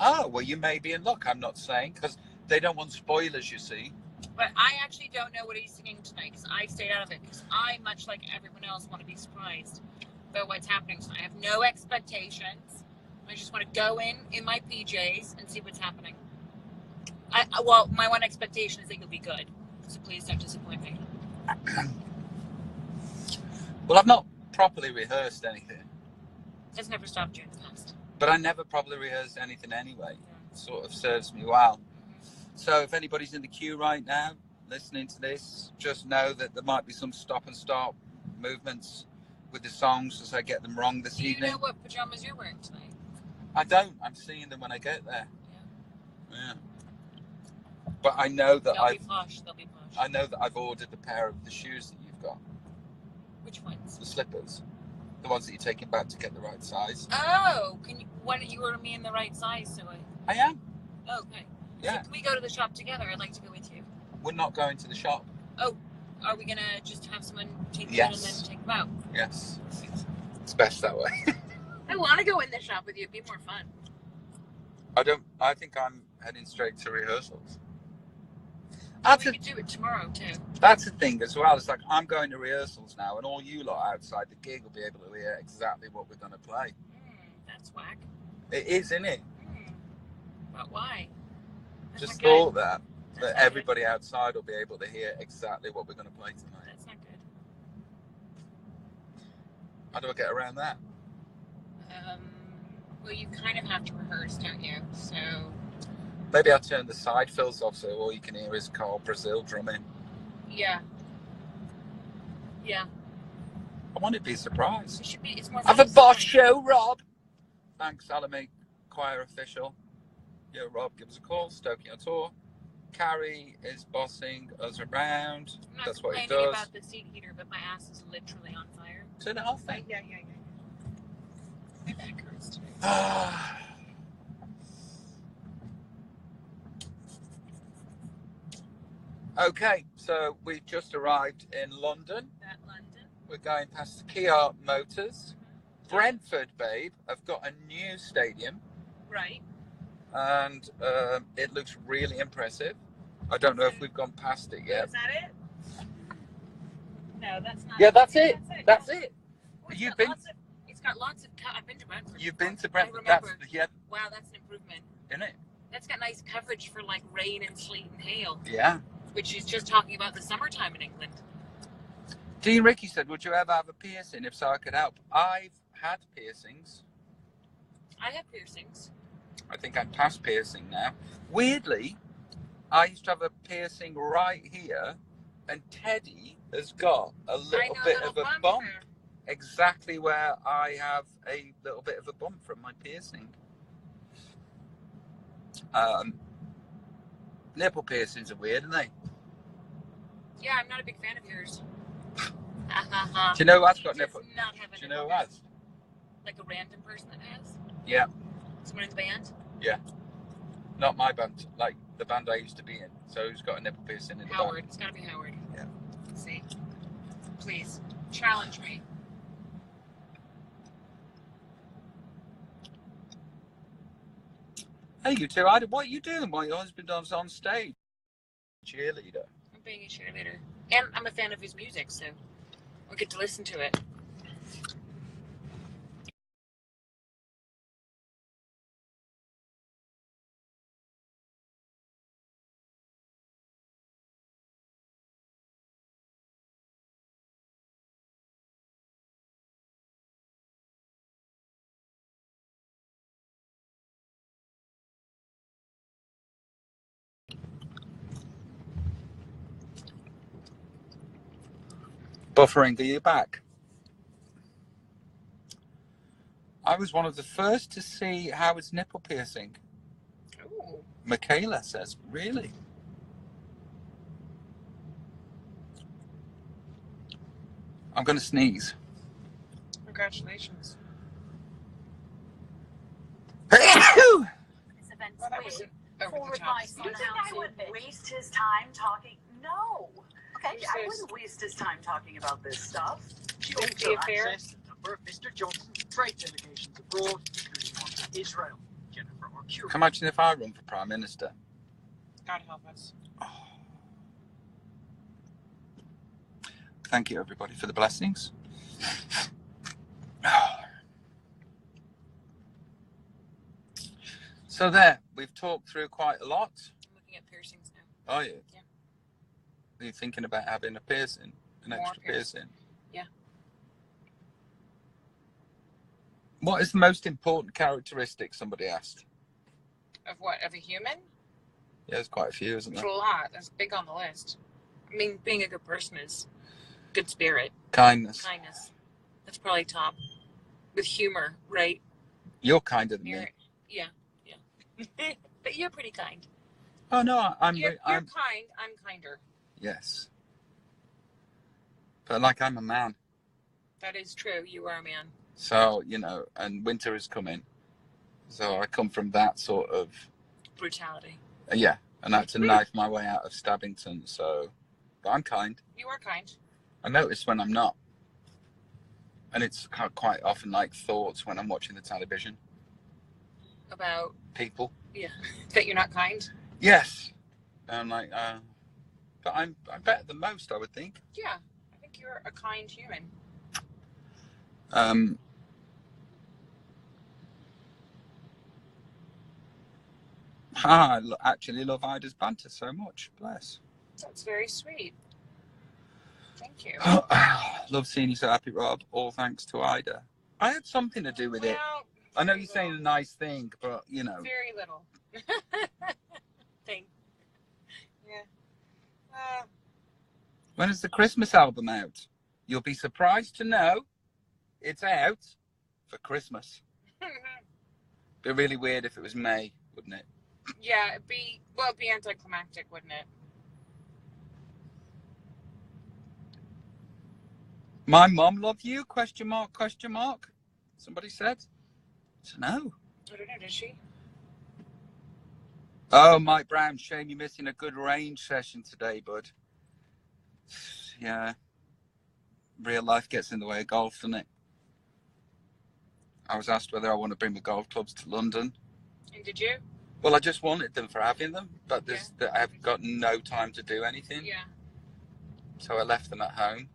Speaker 1: Oh, well, you may be in luck. I'm not saying, because they don't want spoilers, you see.
Speaker 2: But I actually don't know what he's singing tonight because I stayed out of it because I, much like everyone else, want to be surprised about what's happening. So I have no expectations. I just want to go in my PJs and see what's happening. Well, my one expectation is that you'll be good. So please don't disappoint me.
Speaker 1: Well, I've not properly rehearsed anything.
Speaker 2: It's never stopped you in the past.
Speaker 1: But I never properly rehearsed anything anyway. It sort of serves me well. So if anybody's in the queue right now, listening to this, just know that there might be some stop and start movements with the songs as I get them wrong this evening.
Speaker 2: Do you know what pajamas you're wearing tonight?
Speaker 1: I don't. I'm seeing them when I get there. Yeah. But I know that
Speaker 2: They'll be posh. They'll be posh.
Speaker 1: I know that I've ordered a pair of the shoes that you've got.
Speaker 2: Which ones?
Speaker 1: The slippers. The ones that you're taking back to get the right size.
Speaker 2: Oh, why don't you order me in the right size so
Speaker 1: I am.
Speaker 2: Oh, okay.
Speaker 1: Yeah.
Speaker 2: So can we go to the shop together? I'd like to go with you.
Speaker 1: We're not going to the shop.
Speaker 2: Oh, are we gonna just have someone take them
Speaker 1: Yes.
Speaker 2: in and then take them out?
Speaker 1: Yes. It's best that way.
Speaker 2: I want to go in the shop with you. It'd be more fun.
Speaker 1: I think I'm heading straight to rehearsals.
Speaker 2: We could do it tomorrow too.
Speaker 1: That's the thing as well. It's like I'm going to rehearsals now, and all you lot outside the gig will be able to hear exactly what we're going to play.
Speaker 2: That's whack.
Speaker 1: It is, isn't it?
Speaker 2: But why? That's
Speaker 1: Just
Speaker 2: not good.
Speaker 1: thought that
Speaker 2: That's not
Speaker 1: everybody outside will be able to hear exactly what we're going to play tonight.
Speaker 2: That's not good.
Speaker 1: How do I get around that?
Speaker 2: Well, you kind of have to rehearse, don't you? So
Speaker 1: Maybe I'll turn the side fills off so all you can hear is Carl Brazil drumming.
Speaker 2: yeah.
Speaker 1: I want to be surprised.
Speaker 2: It should be. It's more.
Speaker 1: Have a boss show, Rob. Thanks, Salome, choir official. Yeah, Rob, give us a call. Stokey on tour. Carrie is bossing us around.
Speaker 2: I'm not
Speaker 1: That's what he
Speaker 2: complaining
Speaker 1: does.
Speaker 2: about the seat heater, but my ass is literally on fire.
Speaker 1: Turn it off, then.
Speaker 2: Yeah. My back hurts today.
Speaker 1: Okay, so we've just arrived in London. We're going past the Kia Motors. Brentford, babe, have got a new stadium.
Speaker 2: Right.
Speaker 1: And it looks really impressive. I don't know if we've gone past it yet.
Speaker 2: Is that it? No, that's not.
Speaker 1: Yeah, that's it. That's it.
Speaker 2: Well,
Speaker 1: You've been.
Speaker 2: It's got lots of. I've been to Brentford.
Speaker 1: You've been to
Speaker 2: I
Speaker 1: Brentford.
Speaker 2: remember.
Speaker 1: Yeah,
Speaker 2: Wow, that's an improvement.
Speaker 1: isn't it?
Speaker 2: That's got nice coverage for like rain and sleet and hail,
Speaker 1: Yeah.
Speaker 2: which is just talking about the summertime in England.
Speaker 1: Dean Ricky said, "Would you ever have a piercing? If so, I could help." I've had piercings.
Speaker 2: I have piercings.
Speaker 1: I think I'm past piercing now. Weirdly, I used to have a piercing right here, and Teddy has got a little bit of a bump. Exactly where I have a little bit of a bump from my piercing. Nipple piercings are weird, aren't they?
Speaker 2: Yeah, I'm not a big fan of yours.
Speaker 1: Do you know who has got nipple?
Speaker 2: Do
Speaker 1: Do you know who has?
Speaker 2: Like a random person that has?
Speaker 1: Yeah.
Speaker 2: Someone in the band?
Speaker 1: Yeah. Not my band, like the band I used to be in. So who's got a nipple piercing in the
Speaker 2: Howard.
Speaker 1: band?
Speaker 2: It's gotta be Howard.
Speaker 1: Yeah.
Speaker 2: Let's see. Please. Challenge me.
Speaker 1: Hey, you two, what are you doing while your husband is on stage? Cheerleader.
Speaker 2: I'm being a cheerleader. And I'm a fan of his music, so we'll get to listen to it.
Speaker 1: Buffering, are you back? I was one of the first to see Howard's nipple piercing.
Speaker 2: Ooh.
Speaker 1: Michaela says, really? I'm going to sneeze.
Speaker 2: Congratulations.
Speaker 6: This event's
Speaker 2: Well, that was
Speaker 6: weird.
Speaker 2: over the top.
Speaker 6: Forward my
Speaker 7: You think I would waste his time talking? No.
Speaker 6: Okay,
Speaker 7: I wouldn't waste his time talking about this stuff.
Speaker 2: Since the affair.
Speaker 8: Access the number of Mr. Johnson's trade delegations abroad, including one to Israel. Jennifer
Speaker 2: Phew.
Speaker 1: Can you imagine if I run for Prime Minister?
Speaker 2: God help us.
Speaker 1: Thank you, everybody, for the blessings. So there, we've talked through quite a lot.
Speaker 2: I'm looking at piercings now.
Speaker 1: Are you?
Speaker 2: Yeah.
Speaker 1: Are you thinking about having a piercing? An
Speaker 2: More
Speaker 1: extra piercing?
Speaker 2: Yeah.
Speaker 1: What is the most important characteristic, somebody asked?
Speaker 2: Of what? Of a human?
Speaker 1: Yeah, there's quite a few, isn't
Speaker 2: It's
Speaker 1: there?
Speaker 2: a lot. That's big on the list. I mean, being a good person is good spirit,
Speaker 1: Kindness.
Speaker 2: kindness. That's probably top. With humor, right?
Speaker 1: You're kinder than me.
Speaker 2: Yeah. But you're pretty kind.
Speaker 1: Oh, no, I'm
Speaker 2: You're kind. I'm kinder.
Speaker 1: Yes. But like, I'm a man.
Speaker 2: That is true. You are a man.
Speaker 1: So, you know, and winter is coming. So I come from that sort of...
Speaker 2: Brutality.
Speaker 1: Yeah, and I had to knife my way out of Stabbington, so... But I'm kind.
Speaker 2: You are kind.
Speaker 1: I notice when I'm not. And it's quite often like thoughts when I'm watching the television.
Speaker 2: About?
Speaker 1: People.
Speaker 2: Yeah. That you're not kind?
Speaker 1: Yes. And I'm like, but I'm better than most, I would think.
Speaker 2: Yeah. I think you're a kind human.
Speaker 1: I actually love Ida's banter so much. Bless.
Speaker 2: That's very sweet. Thank you.
Speaker 1: Love seeing you so happy, Rob. All thanks to Ida. I had something to do with it. I know you're saying a nice thing, but you know.
Speaker 2: Very little. Thing. Yeah.
Speaker 1: When is the Christmas album out? You'll be surprised to know it's out for Christmas. Be really weird if it was May, wouldn't it?
Speaker 2: Yeah, it'd be anticlimactic, wouldn't it?
Speaker 1: My mom loved you? Question mark, question mark. Somebody said. So no.
Speaker 2: I don't know, did she?
Speaker 1: Oh, Mike Brown, shame you're missing a good range session today, bud. Yeah. Real life gets in the way of golf, doesn't it? I was asked whether I want to bring the golf clubs to London.
Speaker 2: And did you?
Speaker 1: Well, I just wanted them for having them, but I've got no time to do anything.
Speaker 2: Yeah.
Speaker 1: So I left them at home.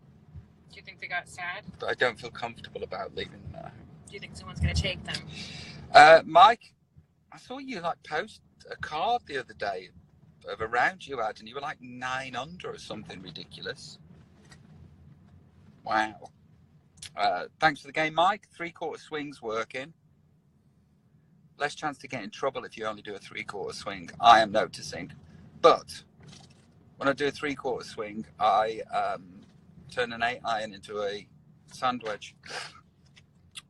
Speaker 2: Do you think they got sad?
Speaker 1: But I don't feel comfortable about leaving them at home.
Speaker 2: Do you think someone's going to take them?
Speaker 1: Mike, I saw you post a card the other day of a round you had, and you were like 9 under or something ridiculous. Wow. Thanks for the game, Mike. 3/4 swing's working. Less chance to get in trouble if you only do a 3/4 swing. I am noticing. But when I do a 3/4 swing, I turn an 8-iron into a sand wedge.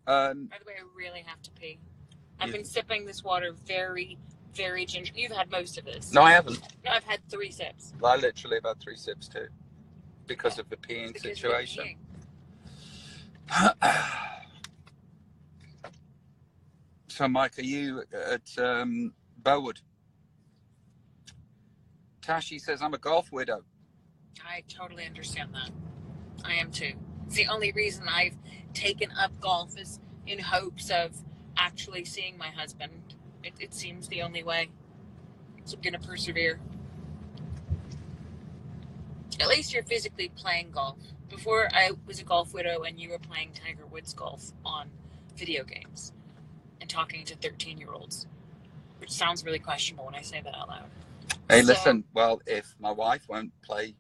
Speaker 2: By the way, I really have to pee. I've been sipping this water very, very ginger. You've had most of this.
Speaker 1: No, I haven't.
Speaker 2: No, I've had 3 sips.
Speaker 1: I literally have had 3 sips too. Because of the peeing situation. So, Mike, are you at Bowood? Tashi says, I'm a golf widow.
Speaker 2: I totally understand that. I am too. It's the only reason I've taken up golf is in hopes of actually seeing my husband. It seems the only way. So I'm going to persevere. At least you're physically playing golf. Before, I was a golf widow and you were playing Tiger Woods golf on video games and talking to 13-year-olds, which sounds really questionable when I say that out loud.
Speaker 1: Hey, listen, well, if my wife won't play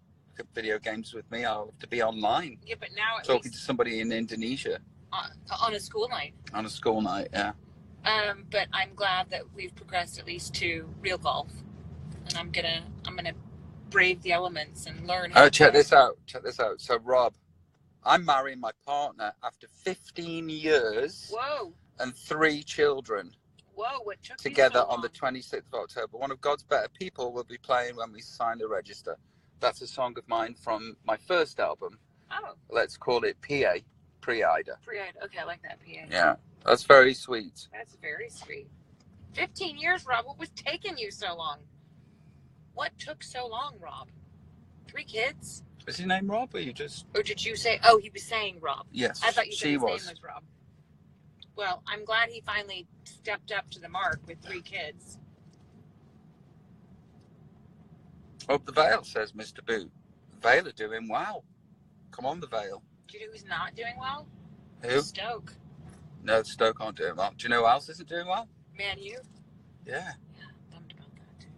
Speaker 1: video games with me, I'll have to be online.
Speaker 2: Yeah, but now
Speaker 1: talking to somebody in Indonesia.
Speaker 2: On a school night.
Speaker 1: On a school night, yeah.
Speaker 2: But I'm glad that we've progressed at least to real golf. And I'm gonna brave the elements and learn how to
Speaker 1: check this out. So, Rob, I'm marrying my partner after 15 years.
Speaker 2: Whoa.
Speaker 1: And 3 children.
Speaker 2: Whoa, what took
Speaker 1: together
Speaker 2: you so long?
Speaker 1: On the 26th of October. One of God's better people will be playing when we sign the register. That's a song of mine from my first album.
Speaker 2: Oh.
Speaker 1: Let's call it PA, Pre-Ida.
Speaker 2: Pre-Ida, okay, I like that, PA.
Speaker 1: Yeah, that's very sweet.
Speaker 2: That's very sweet. 15 years, Rob, what was taking you so long? What took so long, Rob? 3 kids?
Speaker 1: Is his name Rob, or you just...
Speaker 2: Or did you say... Oh, he was saying Rob.
Speaker 1: Yes,
Speaker 2: I thought you said his name was Rob. Well, I'm glad he finally stepped up to the mark with 3 kids.
Speaker 1: Up the Vale, says Mr. Boot. Vale are doing well. Come on, the Vale.
Speaker 2: Do you know who's not doing well?
Speaker 1: Who?
Speaker 2: Stoke.
Speaker 1: No, Stoke aren't doing well. Do you know who else isn't doing well?
Speaker 2: Man, you?
Speaker 1: Yeah.
Speaker 2: Yeah, bummed about that too.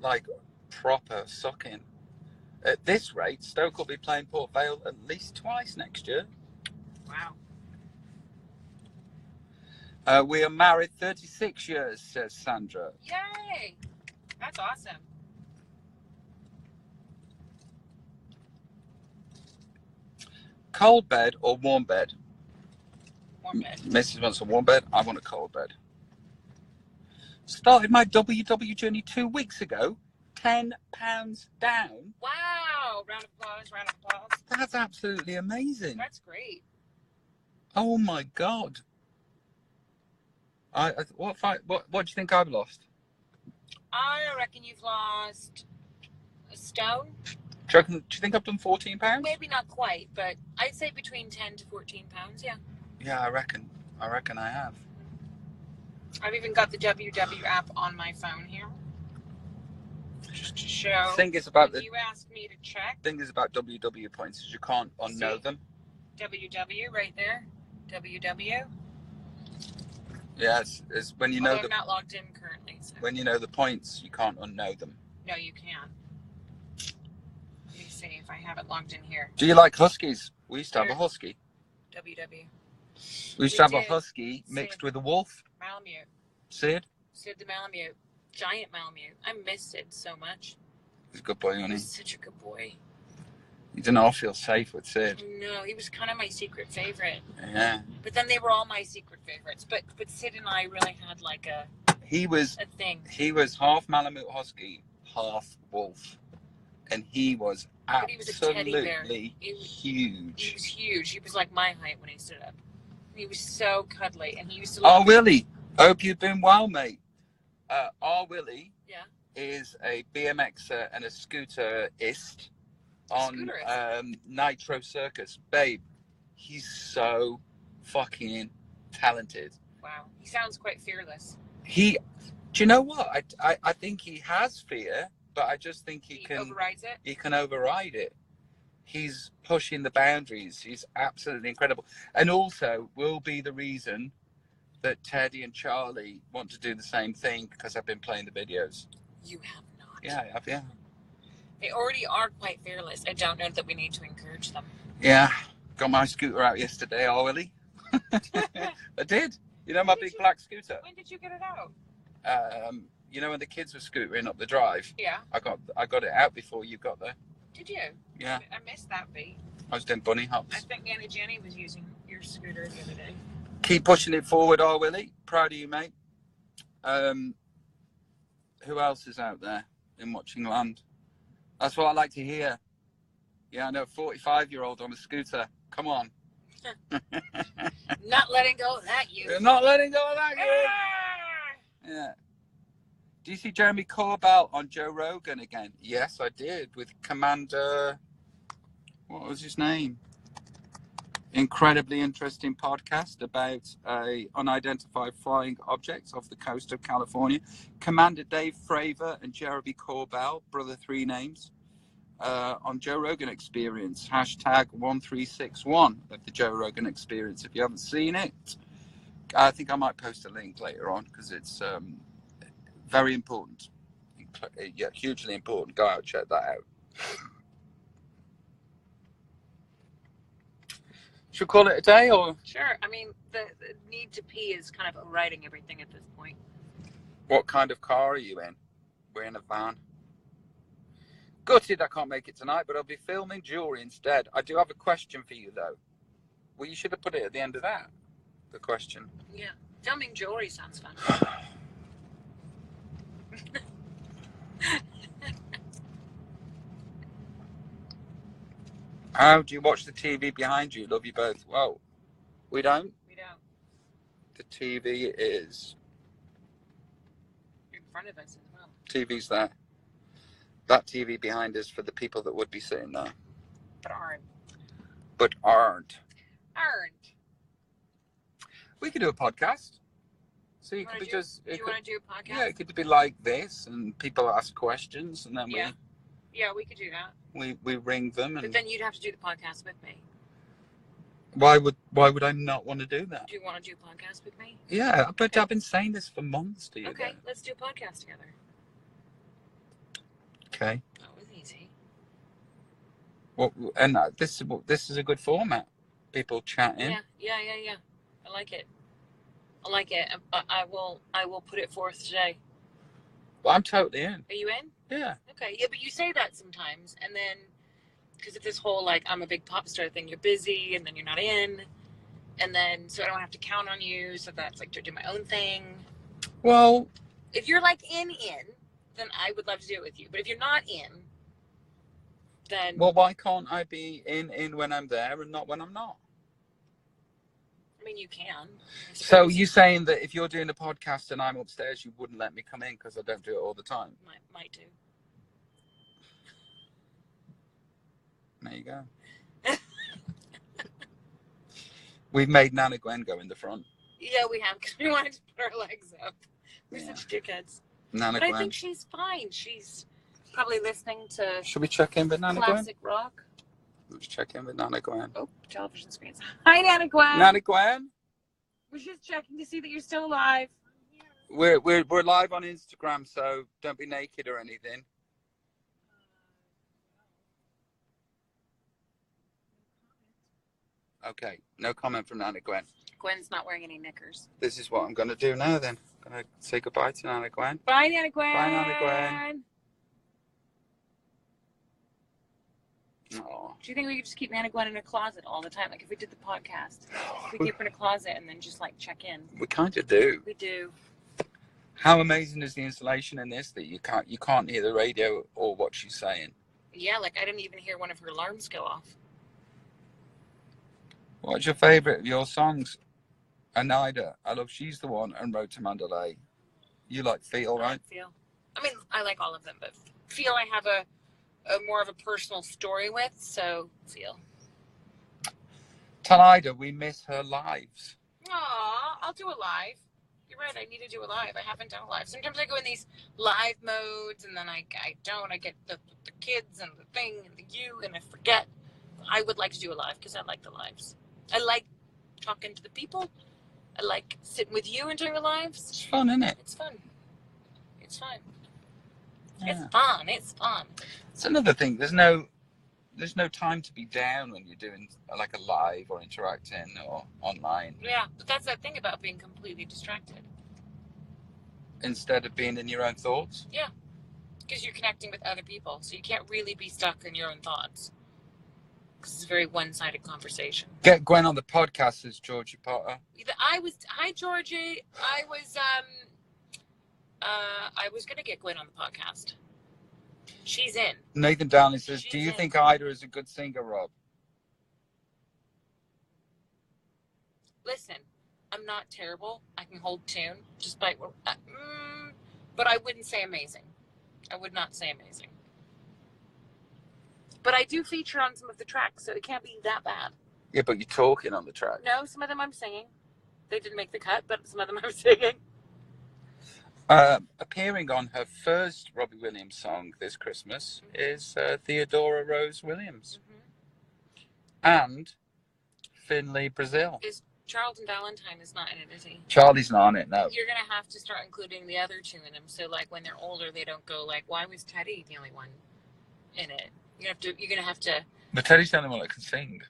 Speaker 1: Like, proper sucking. At this rate, Stoke will be playing Port Vale at least twice next year.
Speaker 2: Wow.
Speaker 1: We are married 36 years, says Sandra.
Speaker 2: Yay! That's awesome.
Speaker 1: Cold bed or warm bed?
Speaker 2: Warm bed.
Speaker 1: Mrs. wants a warm bed. I want a cold bed. Started my WW journey 2 weeks ago. £10 down.
Speaker 2: Wow! Round of applause, round of applause.
Speaker 1: That's absolutely amazing.
Speaker 2: That's great.
Speaker 1: Oh my God. What do you think I've lost?
Speaker 2: I reckon you've lost a stone.
Speaker 1: Do you think I've done £14?
Speaker 2: Maybe not quite, but I'd say between 10 to 14 pounds, yeah.
Speaker 1: Yeah, I reckon I have.
Speaker 2: I've even got the WW app on my phone here. Just to show.
Speaker 1: Thing is about
Speaker 2: you asked me to check.
Speaker 1: Thing is about WW points is you can't unknow them.
Speaker 2: WW right there. WW.
Speaker 1: Yes, it's when you know
Speaker 2: I'm not logged in currently. So.
Speaker 1: When you know the points, you can't unknow them.
Speaker 2: No, you can. Let me see if I have it logged in here.
Speaker 1: Do you like huskies? We used to have a husky.
Speaker 2: WW.
Speaker 1: We used to have a husky mixed with a wolf.
Speaker 2: Malamute.
Speaker 1: Sid?
Speaker 2: Sid the Malamute. Giant Malamute. I miss Sid so much.
Speaker 1: He's a good boy, wasn't he?
Speaker 2: He's such a good boy.
Speaker 1: You didn't all feel safe with Sid.
Speaker 2: No, he was kind of my secret favorite.
Speaker 1: Yeah.
Speaker 2: But then they were all my secret favorites. But Sid and I really had like a thing.
Speaker 1: He was half Malamute husky, half wolf. And he was absolutely huge.
Speaker 2: He was huge. He was like my height when he stood up. He was so cuddly, and he used to.
Speaker 1: Oh, Willie! Hope you've been well, mate. Our Willie is a BMXer and a scooterist on Nitro Circus. Babe, he's so fucking talented.
Speaker 2: Wow, he sounds quite fearless.
Speaker 1: Do you know what? I think he has fear, but I just think he can
Speaker 2: overrides it.
Speaker 1: He can override it. He's pushing the boundaries. He's absolutely incredible, and also will be the reason that Teddy and Charlie want to do the same thing because I've been playing the videos.
Speaker 2: You have not.
Speaker 1: Yeah, I have. Yeah.
Speaker 2: They already are quite fearless. I don't know that we need to encourage them.
Speaker 1: Yeah, got my scooter out yesterday, Willie. I did. You know my big black scooter.
Speaker 2: When did you get it out?
Speaker 1: You know when the kids were scootering up the drive.
Speaker 2: Yeah.
Speaker 1: I got it out before you got there.
Speaker 2: Did you?
Speaker 1: Yeah.
Speaker 2: I missed that beat.
Speaker 1: I was doing bunny hops.
Speaker 2: I think Anna Jenny was using your scooter the other day.
Speaker 1: Keep pushing it forward, Willie. Proud of you, mate. Who else is out there in watching land? That's what I like to hear. Yeah, I know, 45-year-old on a scooter. Come on.
Speaker 2: Not letting go of that, you.
Speaker 1: Not letting go of that, you. Yeah. Do you see Jeremy Corbell on Joe Rogan again? Yes, I did, with Commander... What was his name? Incredibly interesting podcast about a unidentified flying object off the coast of California. Commander Dave Fravor and Jeremy Corbell, brother 3 names, on Joe Rogan Experience. #1361 of the Joe Rogan Experience. If you haven't seen it, I think I might post a link later on because it's very important. Yeah, hugely important. Go out, check that out. Should we call it a day, or?
Speaker 2: Sure. I mean, the need to pee is kind of overriding everything at this point.
Speaker 1: What kind of car are you in? We're in a van. Gutted I can't make it tonight, but I'll be filming jewelry instead. I do have a question for you, though. Well, you should have put it at the end of that, the question.
Speaker 2: Yeah. Filming jewelry sounds fun.
Speaker 1: How do you watch the TV behind you? Love you both. Well, we don't.
Speaker 2: We don't.
Speaker 1: The TV is...
Speaker 2: in front of us as well.
Speaker 1: TV's there. That TV behind us for the people that would be sitting there.
Speaker 2: But aren't.
Speaker 1: But aren't.
Speaker 2: Aren't.
Speaker 1: We could do a podcast. So
Speaker 2: You
Speaker 1: it could
Speaker 2: wanna
Speaker 1: be
Speaker 2: do-
Speaker 1: just.
Speaker 2: Do
Speaker 1: It
Speaker 2: you
Speaker 1: could,
Speaker 2: want to do a podcast?
Speaker 1: yeah, it could be like this, and people ask questions, and then
Speaker 2: Yeah. Yeah, we could do that.
Speaker 1: we ring them,
Speaker 2: But
Speaker 1: and
Speaker 2: then you'd have to do the podcast with me.
Speaker 1: why would I not want to do that?
Speaker 2: Do you want to do a podcast with me?
Speaker 1: Yeah, but
Speaker 2: Okay.
Speaker 1: I've been saying this for months to you.
Speaker 2: Okay,
Speaker 1: though.
Speaker 2: let's do a podcast together.
Speaker 1: Okay.
Speaker 2: That was easy.
Speaker 1: Well, and this is a good format. People chatting.
Speaker 2: Yeah. I like it. I will put it forth today.
Speaker 1: Well, I'm totally in.
Speaker 2: Are you in?
Speaker 1: Yeah.
Speaker 2: Okay. Yeah, but you say that sometimes, and then because of this whole like I'm a big pop star thing, you're busy, and then you're not in, and then so I don't have to count on you. So that's like to do my own thing.
Speaker 1: Well,
Speaker 2: If you're like in, then I would love to do it with you. But if you're not in, then
Speaker 1: why can't I be in when I'm there and not when I'm not?
Speaker 2: I mean you can. I
Speaker 1: So
Speaker 2: suppose.
Speaker 1: you saying that if you're doing a podcast and I'm upstairs, you wouldn't let me come in because I don't do it all the time?
Speaker 2: might do.
Speaker 1: There you go. We've made Nana Gwen go in the front.
Speaker 2: Yeah, we have because we wanted to put our legs up. We're
Speaker 1: Yeah.
Speaker 2: such dickheads.
Speaker 1: Nana
Speaker 2: But
Speaker 1: Gwen.
Speaker 2: I think she's fine. She's probably listening to
Speaker 1: Should we check in with Nana Gwen?
Speaker 2: classic rock.
Speaker 1: Let's check in with Nana Gwen.
Speaker 2: Oh, television screens. Hi, Nana Gwen.
Speaker 1: Nana Gwen,
Speaker 2: We're just checking to see that you're still alive.
Speaker 1: we're live on Instagram, so don't be naked or anything. Okay, no comment from Nana Gwen.
Speaker 2: Gwen's not wearing any knickers.
Speaker 1: This is what I'm going to do now then. I'm going to say goodbye to Nana Gwen.
Speaker 2: Bye, Nana Gwen.
Speaker 1: Bye, Nana Gwen. Oh.
Speaker 2: Do you think we could just keep Nana Gwen in a closet all the time? Like if we did the podcast, we keep her in a closet and then just like check in.
Speaker 1: We kind of do.
Speaker 2: We do.
Speaker 1: How amazing is the installation in this that you can't hear the radio or what she's saying?
Speaker 2: Yeah, like I didn't even hear one of her alarms go off.
Speaker 1: What's your favourite of your songs? Anida, I love She's the One and Road to Mandalay. You like Feel, right?
Speaker 2: Feel. I mean, I like all of them, but Feel I have a more of a personal story with, so Feel.
Speaker 1: Tell Ida we miss her lives.
Speaker 2: Aw, I'll do a live. You're right, I need to do a live. I haven't done a live. Sometimes I go in these live modes and then I don't. I get the kids and the thing and the you and I forget. I would like to do a live because I like the lives. I like talking to the people. I like sitting with you and doing the lives.
Speaker 1: It's fun, isn't it?
Speaker 2: It's fun. It's fun.
Speaker 1: Yeah.
Speaker 2: It's fun. It's fun.
Speaker 1: It's another thing. There's no time to be down when you're doing like a live or interacting or online.
Speaker 2: Yeah, but that's that thing about being completely distracted.
Speaker 1: Instead of being in your own thoughts.
Speaker 2: Yeah, because you're connecting with other people, so you can't really be stuck in your own thoughts. Because it's a very one-sided conversation.
Speaker 1: Get Gwen on the podcast, says Georgie Potter.
Speaker 2: Hi Georgie. I was gonna get Gwen on the podcast. She's in.
Speaker 1: Nathan Downey says,
Speaker 2: She's
Speaker 1: do you
Speaker 2: in.
Speaker 1: think Ida is a good singer, Rob?
Speaker 2: Listen, I'm not terrible. I can hold tune, despite but I wouldn't say amazing. I would not say amazing. But I do feature on some of the tracks, so it can't be that bad.
Speaker 1: Yeah, but you're talking on the track.
Speaker 2: No, some of them I'm singing. They didn't make the cut, but some of them I'm singing.
Speaker 1: Appearing on her first Robbie Williams song this Christmas is Theodora Rose Williams and Finley Brazil.
Speaker 2: Is Charlton Valentine is not in it, is he?
Speaker 1: Charlie's not on it, no.
Speaker 2: You're gonna have to start including the other two in them, so like when they're older, they don't go like, "Why was Teddy the only one in it?" You're gonna have to.
Speaker 1: But Teddy's the only one that can sing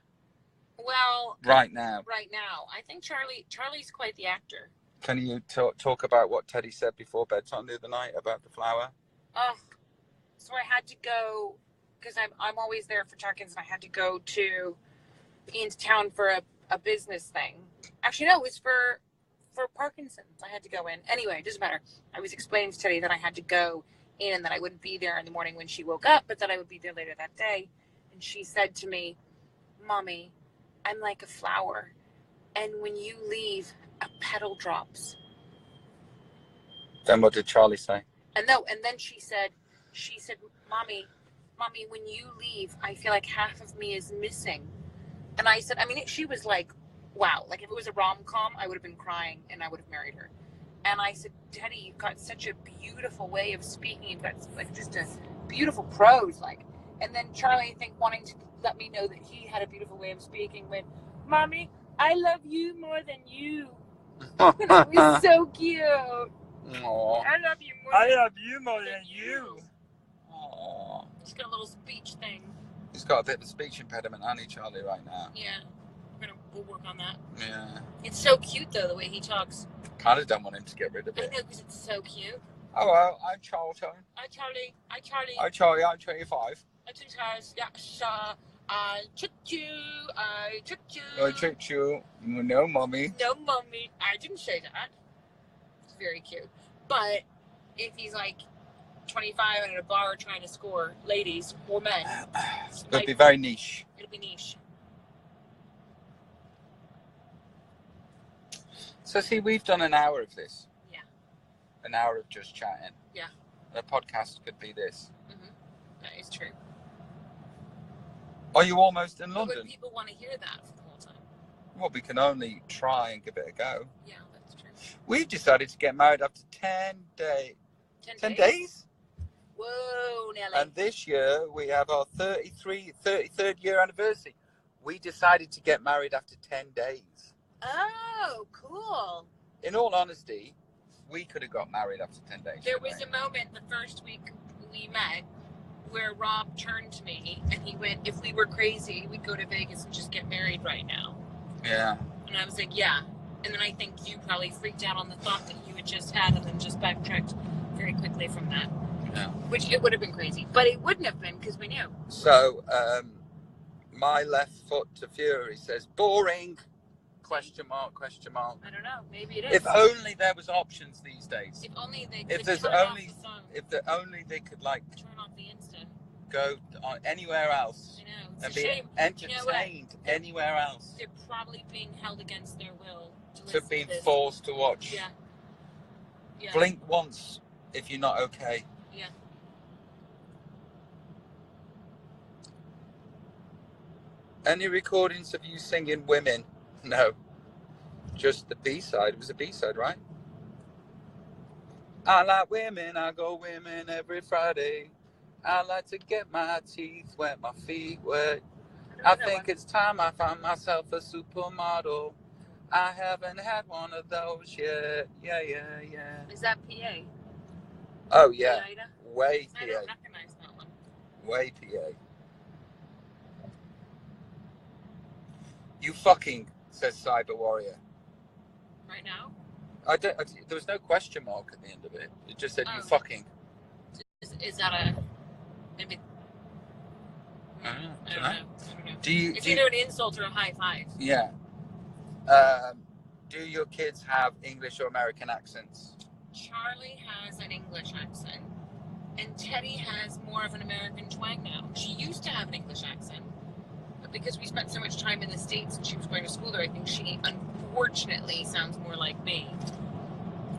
Speaker 2: Well,
Speaker 1: right now.
Speaker 2: Right now, I think Charlie's quite the actor.
Speaker 1: Can you talk about what Teddy said before bedtime the other night about the flower?
Speaker 2: Oh, so I had to go because I'm always there for check-ins, and I had to go into town for a business thing. Actually, no, it was for Parkinson's. I had to go in. Anyway, it doesn't matter. I was explaining to Teddy that I had to go in and that I wouldn't be there in the morning when she woke up, but that I would be there later that day. And she said to me, "Mommy, I'm like a flower, and when you leave, a petal drops."
Speaker 1: Then what did Charlie say?
Speaker 2: And then she said, Mommy, when you leave, I feel like half of me is missing. And I said, she was like wow. Like if it was a rom-com, I would have been crying and I would have married her. And I said, Teddy, you've got such a beautiful way of speaking. You've got like just a beautiful prose. Like, and then Charlie, I think, wanting to let me know that he had a beautiful way of speaking went, Mommy, I love you more than you. And it was so cute.
Speaker 1: Aww.
Speaker 2: I love you more than you.
Speaker 1: Aww.
Speaker 2: He's got a little speech thing.
Speaker 1: He's got a bit of a speech impediment, hasn't he, Charlie, right now?
Speaker 2: Yeah. We'll work on that.
Speaker 1: Yeah.
Speaker 2: It's so cute, though, the way he talks.
Speaker 1: Kind of don't want him to get rid of
Speaker 2: I
Speaker 1: it.
Speaker 2: know, because it's so cute.
Speaker 1: Hello, I'm Charlton.
Speaker 2: Hi, Charlie. Hi, Charlie.
Speaker 1: Hi, Charlie. I'm 25.
Speaker 2: I tricked you. I tricked you.
Speaker 1: I tricked you. No, Mommy.
Speaker 2: No, Mommy. I didn't say that. It's very cute. But if he's like 25 and at a bar trying to score ladies or men,
Speaker 1: It'll be very niche.
Speaker 2: It'll be niche.
Speaker 1: So, see, we've done an hour of this.
Speaker 2: Yeah.
Speaker 1: An hour of just chatting.
Speaker 2: Yeah.
Speaker 1: A podcast could be this.
Speaker 2: Mm-hmm. That is true.
Speaker 1: Are you almost in
Speaker 2: But
Speaker 1: London?
Speaker 2: would people want to hear that for the whole time?
Speaker 1: Well, we can only try and give it a go.
Speaker 2: Yeah, that's true.
Speaker 1: We've decided to get married after 10 days.
Speaker 2: 10
Speaker 1: days?
Speaker 2: Whoa, Nelly.
Speaker 1: And this year, we have our 33rd year anniversary. We decided to get married after 10 days.
Speaker 2: Oh, cool.
Speaker 1: In all honesty, we could have got married after 10 days.
Speaker 2: There was a moment the first week we met where Rob turned to me and he went, if we were crazy, we'd go to Vegas and just get married right now.
Speaker 1: Yeah.
Speaker 2: And I was like, yeah. And then I think you probably freaked out on the thought that you had just had and then just backtracked very quickly from that.
Speaker 1: Yeah.
Speaker 2: Which it would have been crazy. But it wouldn't have been because we knew.
Speaker 1: So, my left foot to Fury says, boring. Question mark, question mark.
Speaker 2: I don't know. Maybe it is.
Speaker 1: If only there was options these days.
Speaker 2: If only they
Speaker 1: If
Speaker 2: could
Speaker 1: there's
Speaker 2: turn
Speaker 1: only,
Speaker 2: off the song.
Speaker 1: if the only they could like
Speaker 2: Turn off the instant.
Speaker 1: go on anywhere else
Speaker 2: I know. It's
Speaker 1: and
Speaker 2: a
Speaker 1: be
Speaker 2: shame.
Speaker 1: entertained anywhere else.
Speaker 2: They're probably being held against their will to
Speaker 1: To
Speaker 2: listen
Speaker 1: being
Speaker 2: this.
Speaker 1: forced to watch.
Speaker 2: Yeah. Yeah.
Speaker 1: Blink once if you're not okay.
Speaker 2: Yeah.
Speaker 1: Any recordings of you singing Women? No. Just the B-side. It was a B-side, right? I like women. I go women every Friday. I like to get my teeth wet, my feet wet. I think it's time I find myself a supermodel. I haven't had one of those yet. Yeah, yeah, yeah.
Speaker 2: Is that PA?
Speaker 1: Oh, yeah.
Speaker 2: Ida?
Speaker 1: Way
Speaker 2: I don't
Speaker 1: PA.
Speaker 2: recognize that one.
Speaker 1: Way PA. You fucking, says Cyber Warrior.
Speaker 2: Right now?
Speaker 1: There was no question mark at the end of it. It just said, you
Speaker 2: Oh.
Speaker 1: fucking.
Speaker 2: Is that a... Maybe...
Speaker 1: I
Speaker 2: I don't know.
Speaker 1: dunno.
Speaker 2: I don't know.
Speaker 1: Do you,
Speaker 2: It's
Speaker 1: do you-
Speaker 2: either an insult or a high five.
Speaker 1: yeah. Do your kids have English or American accents?
Speaker 2: Charlie has an English accent, and Teddy has more of an American twang now. She used to have an English accent, but because we spent so much time in the States and she was going to school there, I think she unfortunately sounds more like me.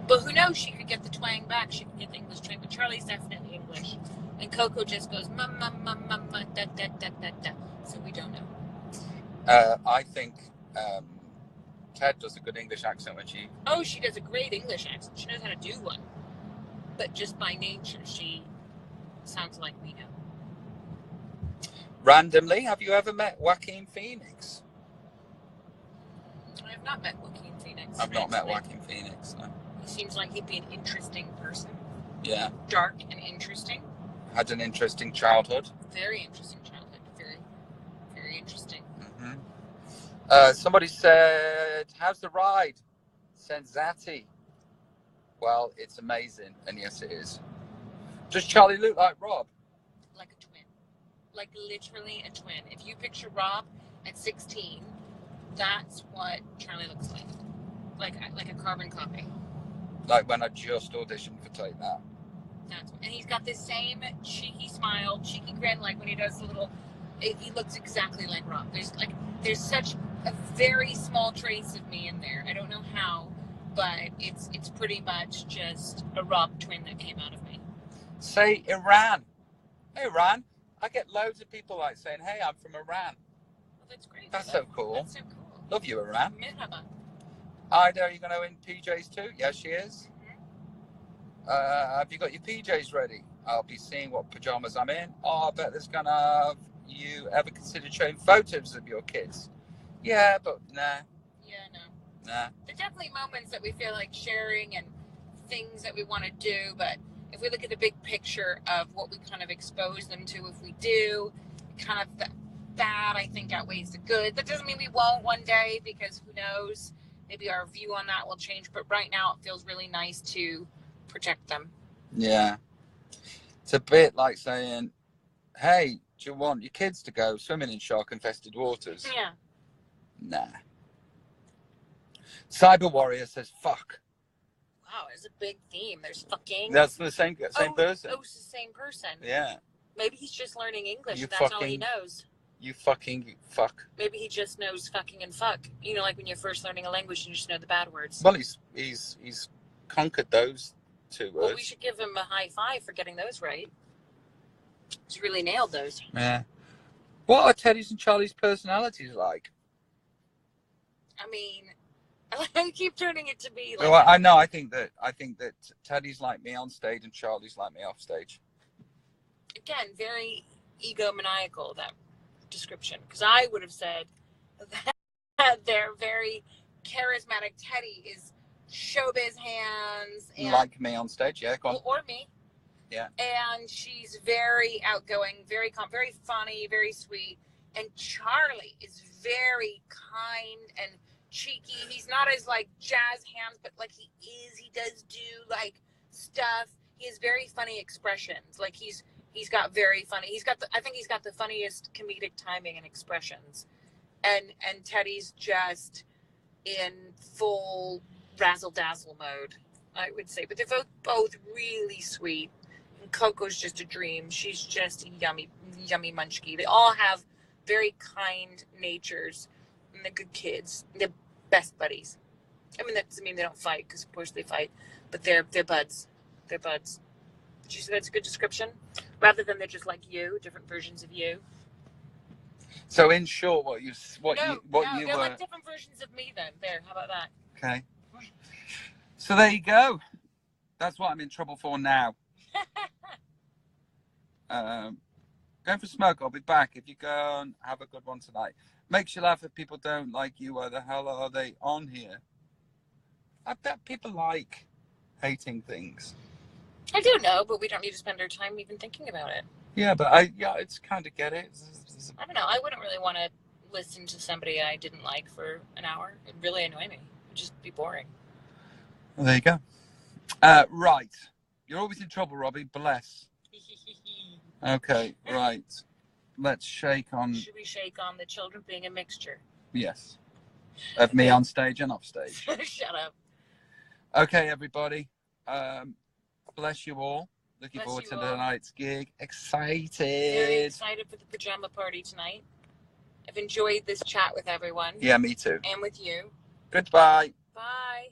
Speaker 2: But who knows? She could get the twang back. She could get the English twang. But Charlie's definitely English. And Coco just goes, mama, mama, mama, da, da, da, da, da. So we don't know.
Speaker 1: I think Ted does a good English accent when she...
Speaker 2: Oh, she does a great English accent. She knows how to do one. But just by nature, she sounds like we know.
Speaker 1: Randomly, have you ever met Joaquin Phoenix?
Speaker 2: I have not met Joaquin Phoenix.
Speaker 1: I've not met
Speaker 2: actually.
Speaker 1: Joaquin Phoenix, no.
Speaker 2: He seems like he'd be an interesting person.
Speaker 1: Yeah.
Speaker 2: Dark and interesting.
Speaker 1: Had an interesting childhood.
Speaker 2: Very interesting childhood. Very, very interesting.
Speaker 1: Mm-hmm. Somebody said, how's the ride? Sensati. Well, it's amazing. And yes, it is. Does Charlie look like Rob?
Speaker 2: Like a twin. Like literally a twin. If you picture Rob at 16, that's what Charlie looks like. Like a carbon copy.
Speaker 1: Like when I just auditioned for Take That.
Speaker 2: That's what, and he's got this same cheeky smile, cheeky grin, like when he does the little. He looks exactly like Rob. There's such a very small trace of me in there. I don't know how, but it's pretty much just a Rob twin that came out of me.
Speaker 1: Say Iran. Hey, Iran. I get loads of people like saying, hey, I'm from Iran.
Speaker 2: Well, that's great.
Speaker 1: That's so cool.
Speaker 2: That's so cool.
Speaker 1: Love you around.
Speaker 2: Merhaba.
Speaker 1: Ida, are you going to in PJs too? Yes, she is. Have you got your PJs ready? I'll be seeing what pajamas I'm in. Oh, I bet there's going to have you ever considered showing photos of your kids? Yeah, but nah.
Speaker 2: Yeah, no.
Speaker 1: Nah.
Speaker 2: There's definitely moments that we feel like sharing and things that we want to do, but if we look at the big picture of what we kind of expose them to, if we do, kind of the bad, I think, outweighs the good. That doesn't mean we won't one day, because who knows? Maybe our view on that will change, but right now it feels really nice to protect them.
Speaker 1: Yeah. It's a bit like saying, hey, do you want your kids to go swimming in shark-infested waters?
Speaker 2: Yeah.
Speaker 1: Nah. Cyber Warrior says, fuck.
Speaker 2: Wow, it's a big theme. There's fucking.
Speaker 1: That's the same person.
Speaker 2: Oh, it's the same person.
Speaker 1: Yeah.
Speaker 2: Maybe he's just learning English.
Speaker 1: You
Speaker 2: That's all he knows.
Speaker 1: You fucking fuck.
Speaker 2: Maybe he just knows fucking and fuck. You know, like when you're first learning a language, you just know the bad words.
Speaker 1: Well, he's conquered those two words.
Speaker 2: Well, we should give him a high five for getting those right. He's really nailed those.
Speaker 1: Yeah. What are Teddy's and Charlie's personalities like?
Speaker 2: I mean, I keep turning it to be like.
Speaker 1: Well, I know. I think that Teddy's like me on stage and Charlie's like me off stage.
Speaker 2: Again, very egomaniacal, that description, because I would have said that they're very charismatic. Teddy is showbiz hands, and,
Speaker 1: like me on stage, yeah. Go on.
Speaker 2: or me.
Speaker 1: Yeah.
Speaker 2: And she's very outgoing, very very funny, very sweet. And Charlie is very kind and cheeky. He's not as like jazz hands, but like he does do like stuff. He has very funny expressions. Like he's got very funny. I think he's got the funniest comedic timing and expressions. And Teddy's just in full razzle dazzle mode, I would say. But they're both really sweet. And Coco's just a dream. She's just a yummy munchkie. They all have very kind natures, and they're good kids. They're best buddies. I mean, that doesn't mean they don't fight, because of course they fight, but they're buds. They're buds. Did you say that's a good description? Rather than they're just like you, different versions of you.
Speaker 1: So in short, they're
Speaker 2: like different versions of me. Then there, how about that?
Speaker 1: Okay. So there you go. That's what I'm in trouble for now. Going for a smoke. I'll be back. If you go and have a good one tonight. Makes you laugh if people don't like you. Why the hell are they on here? I bet people like hating things.
Speaker 2: I do know, but we don't need to spend our time even thinking about it.
Speaker 1: Yeah, but it's kind of get it.
Speaker 2: I don't know. I wouldn't really want to listen to somebody I didn't like for an hour. It'd really annoy me. It'd just be boring.
Speaker 1: Well, there you go. Right. You're always in trouble, Robbie. Bless. Okay, right. Let's shake on...
Speaker 2: Should we shake on the children being a mixture?
Speaker 1: Yes. Of me on stage and off stage.
Speaker 2: Shut up.
Speaker 1: Okay, everybody. Bless you all. Looking
Speaker 2: Bless
Speaker 1: forward
Speaker 2: you
Speaker 1: to
Speaker 2: all.
Speaker 1: tonight's gig. Excited.
Speaker 2: Very excited for the pajama party tonight. I've enjoyed this chat with everyone.
Speaker 1: Yeah, me too.
Speaker 2: And with you.
Speaker 1: Goodbye.
Speaker 2: Bye.